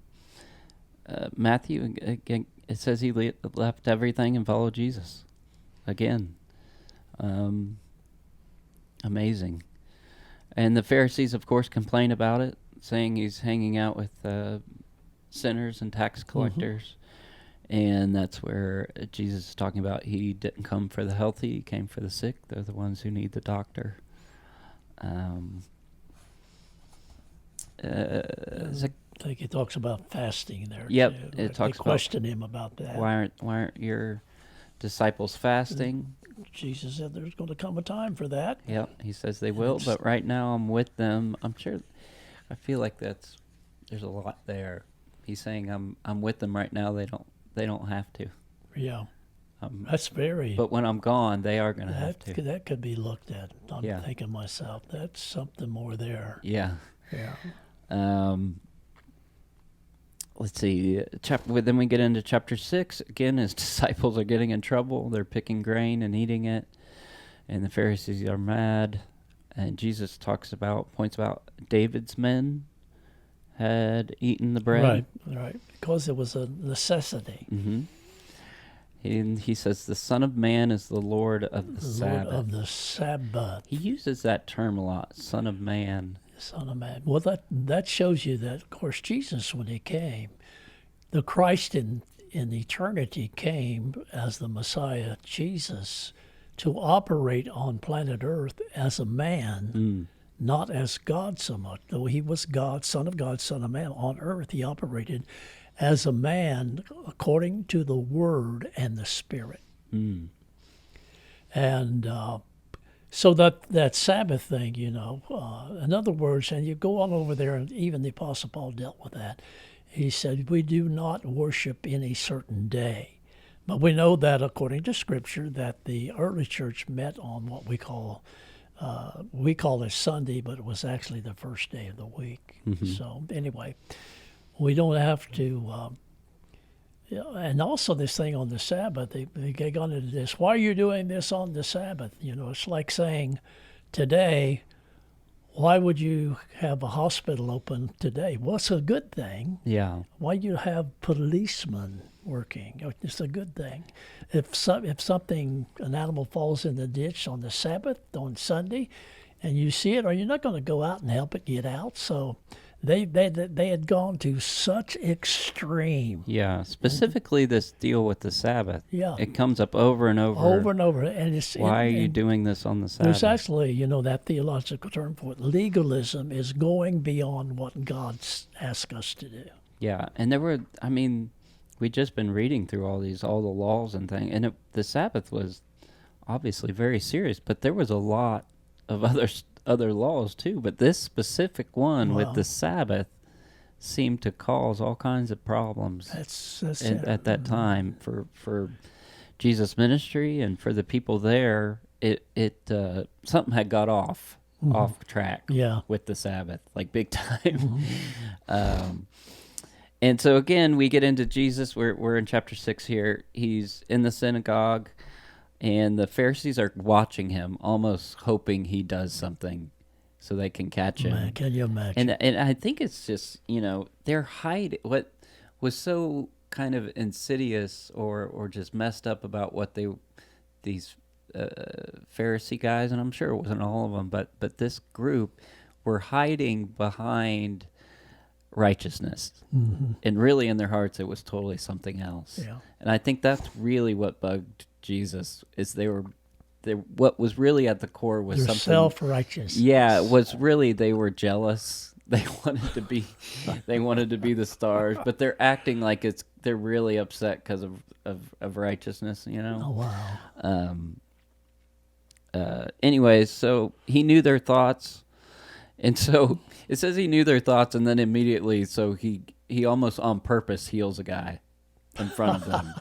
[SPEAKER 1] Matthew, again, it says he left everything and followed Jesus. Again. Amazing. And the Pharisees, of course, complain about it, saying he's hanging out with sinners and tax collectors. And that's where Jesus is talking about he didn't come for the healthy, he came for the sick. They're the ones who need the doctor.
[SPEAKER 2] I think he talks about fasting there.
[SPEAKER 1] Yep,
[SPEAKER 2] too.
[SPEAKER 1] it talks
[SPEAKER 2] they question him about that.
[SPEAKER 1] Why aren't your disciples fasting?
[SPEAKER 2] Jesus said there's going to come a time for that.
[SPEAKER 1] Yep, he says they will, but right now I'm with them. I feel like there's a lot there. He's saying I'm with them right now. They don't have to.
[SPEAKER 2] Yeah. That's very.
[SPEAKER 1] But when I'm gone, they are going to have to.
[SPEAKER 2] That could be looked at. I'm thinking myself, that's something more there.
[SPEAKER 1] Yeah.
[SPEAKER 2] Yeah.
[SPEAKER 1] Let's see. Then we get into chapter 6. Again, his disciples are getting in trouble. They're picking grain and eating it, and the Pharisees are mad. And Jesus points out David's men had eaten the bread.
[SPEAKER 2] Right. Because it was a necessity.
[SPEAKER 1] Mm-hmm. And he says the Son of Man is the Lord of the Sabbath.
[SPEAKER 2] Lord of the Sabbath.
[SPEAKER 1] He uses that term a lot, Son of Man.
[SPEAKER 2] Son of Man. Well, that shows you that, of course, Jesus, when he came, the Christ in eternity came as the Messiah, Jesus, to operate on planet Earth as a man, not as God so much. Though he was God, Son of God, Son of Man, on earth he operated as a man according to the Word and the Spirit. And so that Sabbath thing, in other words, and you go on over there, and even the Apostle Paul dealt with that. He said, we do not worship any certain day. But we know that according to Scripture that the early church met on what we call it Sunday, but it was actually the first day of the week. So anyway, we don't have to... and also this thing on the Sabbath, they get on into this. Why are you doing this on the Sabbath? It's like saying today, why would you have a hospital open today? Well, it's a good thing.
[SPEAKER 1] Yeah.
[SPEAKER 2] Why do you have policemen working? It's a good thing. If an animal falls in the ditch on the Sabbath, on Sunday, and you see it, or you're not going to go out and help it get out. So they had gone to such extreme.
[SPEAKER 1] Yeah, specifically this deal with the Sabbath.
[SPEAKER 2] Yeah.
[SPEAKER 1] It comes up over and over.
[SPEAKER 2] Over and over, and it's
[SPEAKER 1] Why are you
[SPEAKER 2] and
[SPEAKER 1] doing this on the
[SPEAKER 2] There's
[SPEAKER 1] Sabbath?
[SPEAKER 2] actually, that theological term for it. Legalism is going beyond what God's asked us to do.
[SPEAKER 1] Yeah, and we'd just been reading through all the laws and things, and the Sabbath was obviously very serious, but there was a lot of other laws too. But this specific one with
[SPEAKER 2] Wow.
[SPEAKER 1] the Sabbath seemed to cause all kinds of problems
[SPEAKER 2] That's
[SPEAKER 1] at that time for Jesus' ministry and for the people there. It something had got off track
[SPEAKER 2] Yeah.
[SPEAKER 1] with the Sabbath, like big time. And so again, we get into Jesus. We're in chapter 6 here. He's in the synagogue, and the Pharisees are watching him, almost hoping he does something so they can catch him.
[SPEAKER 2] Man, can you imagine?
[SPEAKER 1] And I think it's just, they're hiding. What was so kind of insidious or just messed up about what these Pharisee guys, and I'm sure it wasn't all of them, but this group were hiding behind righteousness. And really in their hearts it was totally something else.
[SPEAKER 2] Yeah.
[SPEAKER 1] And I think that's really what bugged Jesus, is what was really at the core was
[SPEAKER 2] They're
[SPEAKER 1] something
[SPEAKER 2] self-righteous.
[SPEAKER 1] Yeah, it was really they were jealous. They wanted to be the stars, but they're acting like they're really upset because of righteousness,
[SPEAKER 2] Oh, wow.
[SPEAKER 1] Anyways, so he knew their thoughts, and so it says he knew their thoughts, and then immediately, so he almost on purpose heals a guy in front of them.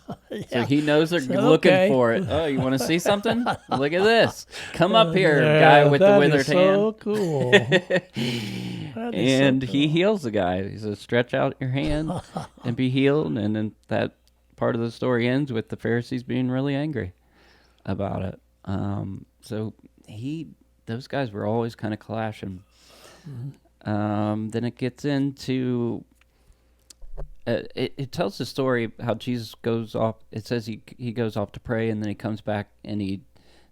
[SPEAKER 1] So he knows they're looking
[SPEAKER 2] okay.
[SPEAKER 1] for it. Oh, you want to see something? Look at this. Come up here, guy with the
[SPEAKER 2] that
[SPEAKER 1] withered
[SPEAKER 2] is
[SPEAKER 1] hand.
[SPEAKER 2] so cool. That is so
[SPEAKER 1] And
[SPEAKER 2] cool.
[SPEAKER 1] he heals the guy. He says, "Stretch out your hand and be healed." And then that part of the story ends with the Pharisees being really angry about it. So those guys were always kind of clashing. Then it gets into it tells the story how Jesus goes off. It says he goes off to pray, and then he comes back, and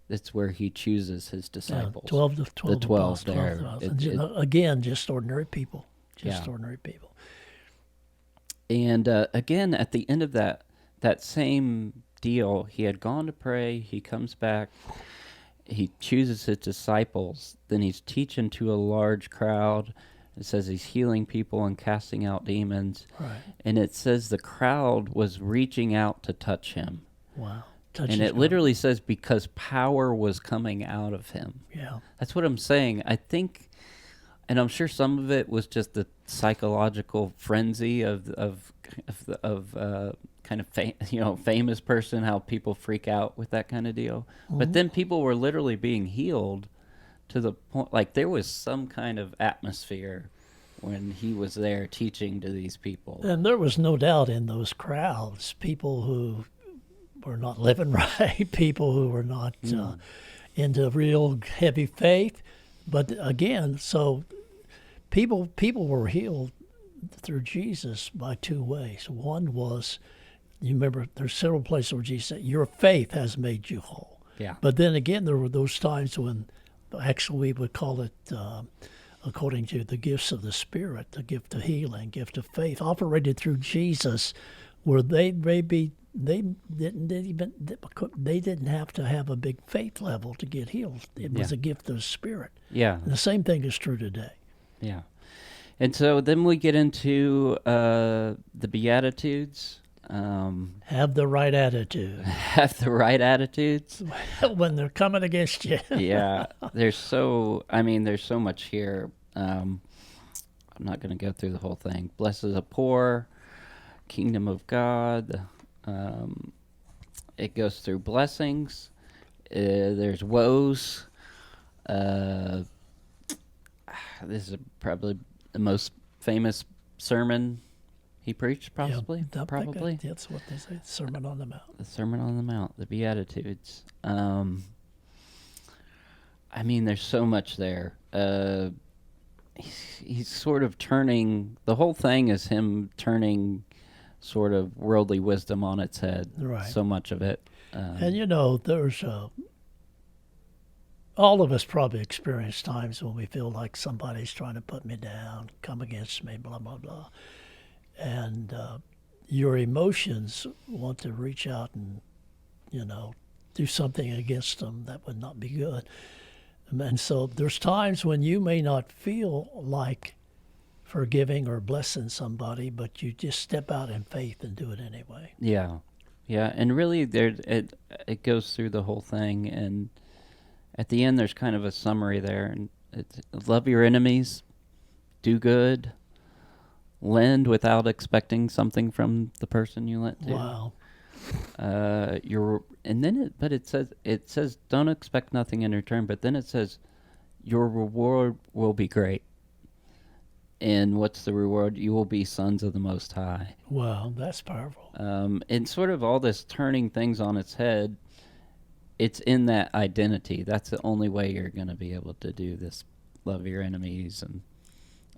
[SPEAKER 1] that's where he chooses his disciples.
[SPEAKER 2] 12
[SPEAKER 1] the 12
[SPEAKER 2] apostles,
[SPEAKER 1] there.
[SPEAKER 2] 12,000. Again, just ordinary people.
[SPEAKER 1] Yeah.
[SPEAKER 2] Ordinary people.
[SPEAKER 1] And again, at the end of that same deal, he had gone to pray. He comes back. He chooses his disciples. Then he's teaching to a large crowd. It says he's healing people and casting out demons.
[SPEAKER 2] Right.
[SPEAKER 1] And it says the crowd was reaching out to touch him.
[SPEAKER 2] Wow.
[SPEAKER 1] And it literally says because power was coming out of him.
[SPEAKER 2] Yeah.
[SPEAKER 1] That's what I'm saying. I think, and I'm sure some of it was just the psychological frenzy of kind of famous person, how people freak out with that kind of deal. But then people were literally being healed to the point, like there was some kind of atmosphere when he was there teaching to these people.
[SPEAKER 2] And there was no doubt in those crowds, people who were not living right, people who were not into real heavy faith. But again, so people were healed through Jesus by two ways. One was, you remember, there's several places where Jesus said, "Your faith has made you whole."
[SPEAKER 1] Yeah.
[SPEAKER 2] But then again, there were those times when, actually, we would call it, according to the gifts of the Spirit, the gift of healing, gift of faith, operated through Jesus, where they didn't have to have a big faith level to get healed. It was a gift of the Spirit.
[SPEAKER 1] Yeah.
[SPEAKER 2] And the same thing is true today.
[SPEAKER 1] Yeah. And so then we get into the Beatitudes.
[SPEAKER 2] Have the right attitude
[SPEAKER 1] Have the right attitudes.
[SPEAKER 2] when they're coming against you.
[SPEAKER 1] Yeah. There's so much here. I'm not going to go through the whole thing. Blessed are the poor, kingdom of God. It goes through blessings. There's woes. This is probably the most famous sermon he preached, possibly.
[SPEAKER 2] Yeah,
[SPEAKER 1] probably.
[SPEAKER 2] that's what they say, Sermon on the Mount.
[SPEAKER 1] The Sermon on the Mount, the Beatitudes. There's so much there. He's sort of turning, the whole thing is him turning sort of worldly wisdom on its head.
[SPEAKER 2] Right.
[SPEAKER 1] So much of it.
[SPEAKER 2] And there's all of us probably experience times when we feel like somebody's trying to put me down, come against me, blah, blah, blah. And your emotions want to reach out and, do something against them that would not be good. And so there's times when you may not feel like forgiving or blessing somebody, but you just step out in faith and do it anyway.
[SPEAKER 1] Yeah, yeah, and really, it goes through the whole thing, and at the end, there's kind of a summary there, and it's love your enemies, do good, lend without expecting something from the person you lent to.
[SPEAKER 2] Wow.
[SPEAKER 1] But it says don't expect nothing in return, but then it says your reward will be great. And what's the reward? You will be sons of the Most High.
[SPEAKER 2] Wow, that's powerful.
[SPEAKER 1] And sort of all this turning things on its head, it's in that identity. That's the only way you're going to be able to do this. Love your enemies and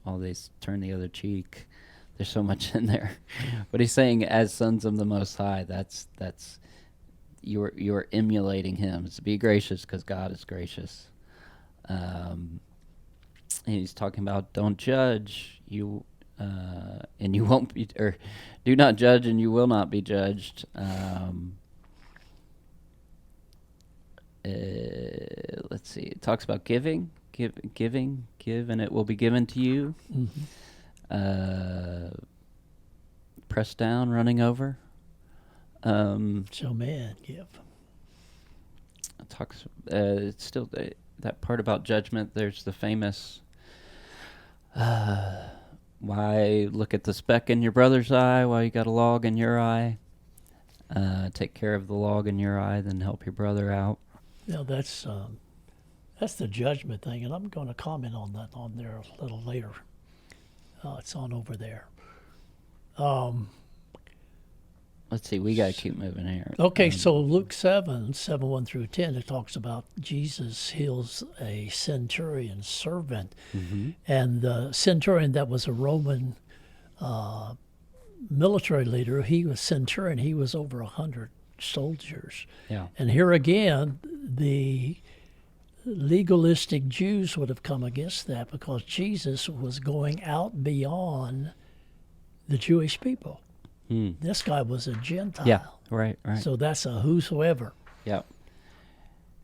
[SPEAKER 1] all these, turn the other cheek. There's so much in there. But he's saying as sons of the Most High, that's you're emulating him. It's be gracious because God is gracious. And he's talking about don't judge you, and you won't be, or do not judge and you will not be judged. Let's see. It talks about giving, give, and it will be given to you.
[SPEAKER 2] Mm-hmm.
[SPEAKER 1] Pressed down, running over.
[SPEAKER 2] So man, give.
[SPEAKER 1] It talks. It's still that part about judgment. There's the famous. Why look at the speck in your brother's eye while you got a log in your eye? Take care of the log in your eye, then help your brother out.
[SPEAKER 2] That's the judgment thing, and I'm going to comment on that on there a little later. It's on over there.
[SPEAKER 1] Let's see. We got to keep moving here.
[SPEAKER 2] Okay, so Luke 7:1 through 10, it talks about Jesus heals a centurion servant.
[SPEAKER 1] Mm-hmm.
[SPEAKER 2] And the centurion that was a Roman military leader, he was centurion. He was over 100 soldiers.
[SPEAKER 1] Yeah.
[SPEAKER 2] And here again, the legalistic Jews would have come against that because Jesus was going out beyond the Jewish people. This guy was a Gentile.
[SPEAKER 1] Yeah, right.
[SPEAKER 2] So that's a whosoever.
[SPEAKER 1] Yeah.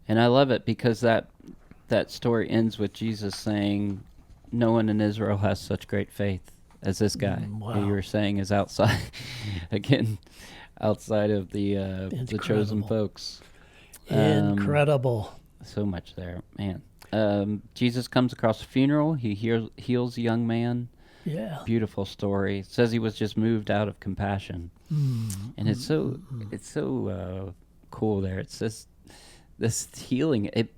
[SPEAKER 1] And I love it because that story ends with Jesus saying, no one in Israel has such great faith as this guy
[SPEAKER 2] Wow.
[SPEAKER 1] who you were saying is outside, again, outside of the chosen folks.
[SPEAKER 2] Incredible.
[SPEAKER 1] So much there, man. Jesus comes across a funeral. He heals a young man.
[SPEAKER 2] Yeah.
[SPEAKER 1] Beautiful story. It says he was just moved out of compassion, and it's so cool there. It's just this healing. It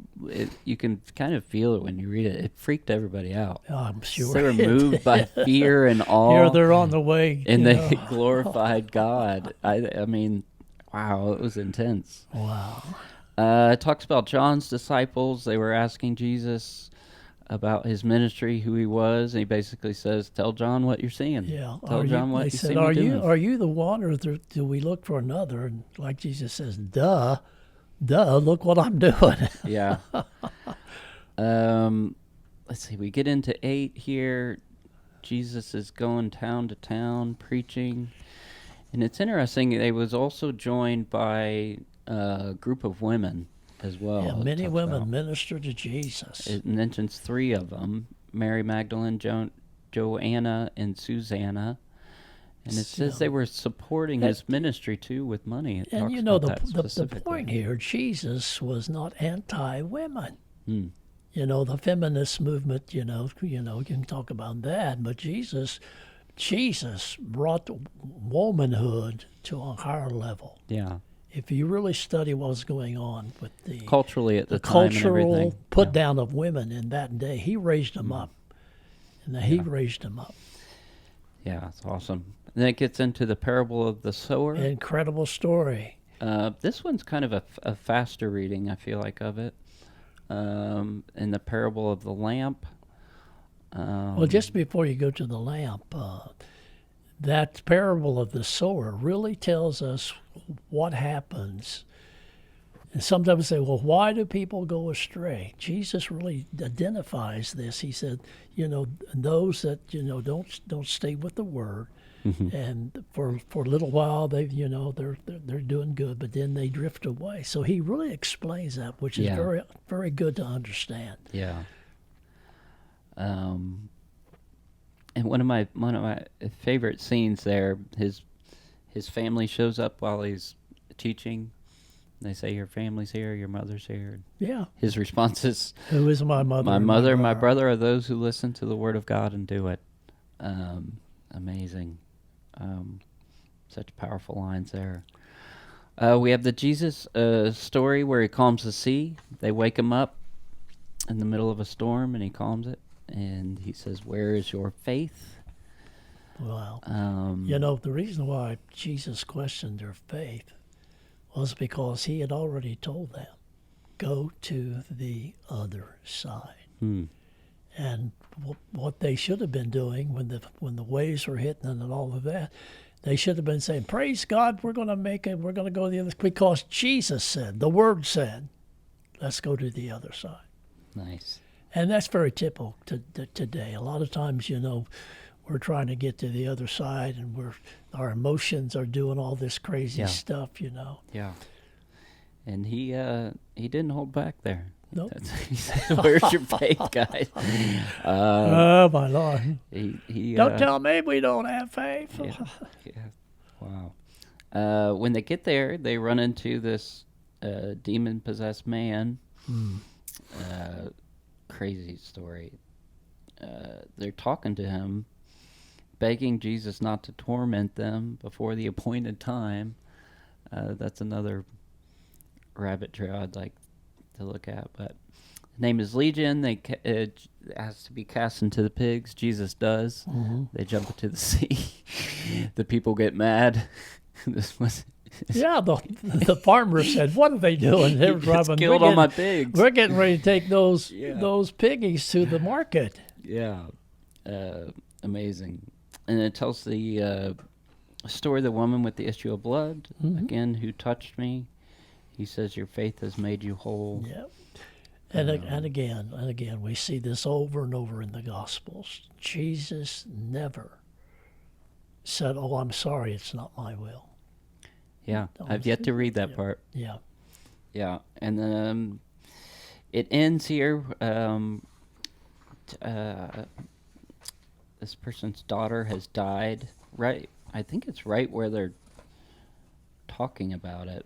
[SPEAKER 1] you can kind of feel it when you read it. It freaked everybody out.
[SPEAKER 2] Oh, I'm sure.
[SPEAKER 1] They were moved by fear and awe.
[SPEAKER 2] Here they're on the way,
[SPEAKER 1] and they glorified God. I mean, wow, it was intense.
[SPEAKER 2] Wow.
[SPEAKER 1] It talks about John's disciples. They were asking Jesus about his ministry, who he was, and he basically says, "Tell John what you're seeing."
[SPEAKER 2] Yeah.
[SPEAKER 1] Tell John what
[SPEAKER 2] they
[SPEAKER 1] you
[SPEAKER 2] said,
[SPEAKER 1] see me doing.
[SPEAKER 2] Are you the one, or do we look for another? And like Jesus says, duh, look what I'm doing.
[SPEAKER 1] Yeah. Let's see. We get into 8 here. Jesus is going town to town preaching, and it's interesting. They was also joined by a group of women as well.
[SPEAKER 2] Yeah, many women minister to Jesus.
[SPEAKER 1] It mentions 3 of them: Mary Magdalene, Joanna, and Susanna. And it says they were supporting his ministry too with money. It
[SPEAKER 2] and
[SPEAKER 1] talks about
[SPEAKER 2] the point here, Jesus was not anti-women.
[SPEAKER 1] Hmm.
[SPEAKER 2] The feminist movement. You can talk about that, but Jesus brought womanhood to a higher level.
[SPEAKER 1] Yeah.
[SPEAKER 2] If you really study what was going on with the
[SPEAKER 1] culturally at the time
[SPEAKER 2] cultural
[SPEAKER 1] and everything.
[SPEAKER 2] put down of women in that day, he raised them up, and he raised them up.
[SPEAKER 1] Yeah, it's awesome. And then it gets into the parable of the sower.
[SPEAKER 2] Incredible story.
[SPEAKER 1] This one's kind of a faster reading, I feel like, of it. And the parable of the lamp.
[SPEAKER 2] Well, just before you go to the lamp, that parable of the sower really tells us what happens And sometimes we say, well, why do people go astray? Jesus really identifies this. He said, those that, don't stay with the word, and for a little while they're doing good, but then they drift away. So he really explains that, which is very, very good to understand.
[SPEAKER 1] Yeah. And one of my favorite scenes there, his family shows up while he's teaching. They say, your family's here, your mother's here.
[SPEAKER 2] Yeah.
[SPEAKER 1] His response is,
[SPEAKER 2] who is my mother?
[SPEAKER 1] My mother and my brother are those who listen to the word of God and do it. Amazing. Such powerful lines there. We have the Jesus story where he calms the sea. They wake him up in the middle of a storm, and he calms it. And he says, where is your faith?
[SPEAKER 2] Well, the reason why Jesus questioned their faith was because he had already told them, go to the other side. And what they should have been doing when the waves were hitting and all of that, they should have been saying, praise God, we're going to make it, we're going to go to the other, because Jesus said, the word said, let's go to the other side.
[SPEAKER 1] Nice.
[SPEAKER 2] And that's very typical today. A lot of times, we're trying to get to the other side, and our emotions are doing all this crazy stuff,
[SPEAKER 1] Yeah. And he didn't hold back there.
[SPEAKER 2] Nope.
[SPEAKER 1] He said, where's your faith, guys?
[SPEAKER 2] Oh, my Lord.
[SPEAKER 1] He
[SPEAKER 2] don't tell me we don't have faith.
[SPEAKER 1] Wow. When they get there, they run into this demon-possessed man. Crazy story. They're talking to him, begging Jesus not to torment them before the appointed time. That's another rabbit trail I'd like to look at. But the name is Legion. It has to be cast into the pigs. Jesus does. They jump into the sea. The people get mad. This was...
[SPEAKER 2] Yeah, the farmer said, "What are they doing? They're robbing.
[SPEAKER 1] Killed all my pigs.
[SPEAKER 2] We're getting ready to take those piggies to the market."
[SPEAKER 1] Yeah, amazing. And it tells the story of the woman with the issue of blood, again, who touched me. He says, your faith has made you whole.
[SPEAKER 2] Yeah. And again, we see this over and over in the Gospels. Jesus never said, oh, I'm sorry, it's not my will.
[SPEAKER 1] Yeah, I've yet to read that part.
[SPEAKER 2] Yeah.
[SPEAKER 1] Yeah, and then it ends here. This person's daughter has died. Right, I think it's right where they're talking about it.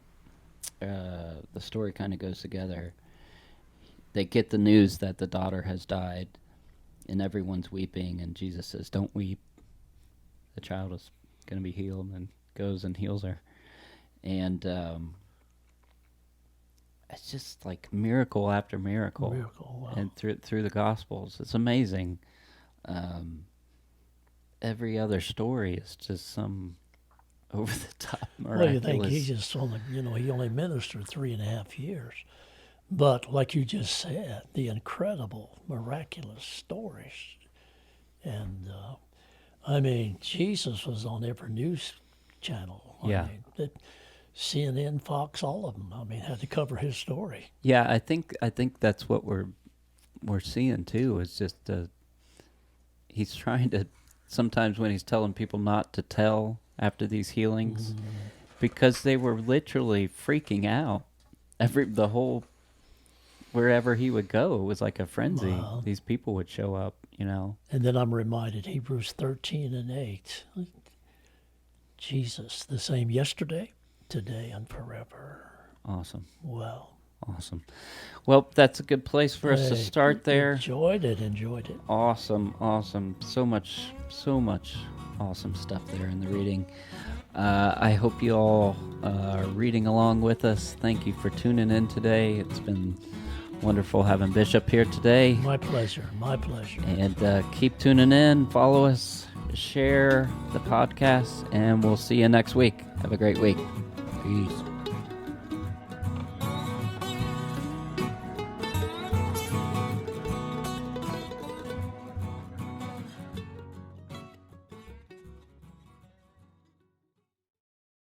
[SPEAKER 1] The story kind of goes together. They get the news that the daughter has died, and everyone's weeping, and Jesus says, don't weep. The child is going to be healed, and goes and heals her. And it's just like miracle after miracle.
[SPEAKER 2] Wow.
[SPEAKER 1] And through the Gospels. It's amazing. Every other story is just some over-the-top miraculous.
[SPEAKER 2] Well, you think he just he only ministered 3.5 years. But like you just said, the incredible, miraculous stories. And, Jesus was on every news channel. CNN, Fox, all of them, had to cover his story.
[SPEAKER 1] Yeah, I think that's what we're seeing, too, is just he's trying to, sometimes when he's telling people not to tell after these healings, because they were literally freaking out. Wherever he would go, it was like a frenzy. Wow. These people would show up, And
[SPEAKER 2] then I'm reminded, Hebrews 13:8, Jesus, the same yesterday, today, and forever.
[SPEAKER 1] Awesome.
[SPEAKER 2] Wow.
[SPEAKER 1] Awesome. Well, that's a good place for us to start there.
[SPEAKER 2] Enjoyed it.
[SPEAKER 1] Awesome. So much awesome stuff there in the reading. I hope you all are reading along with us. Thank you for tuning in today. It's been wonderful having Bishop here today.
[SPEAKER 2] My pleasure.
[SPEAKER 1] And keep tuning in. Follow us. Share the podcast. And we'll see you next week. Have a great week. Peace.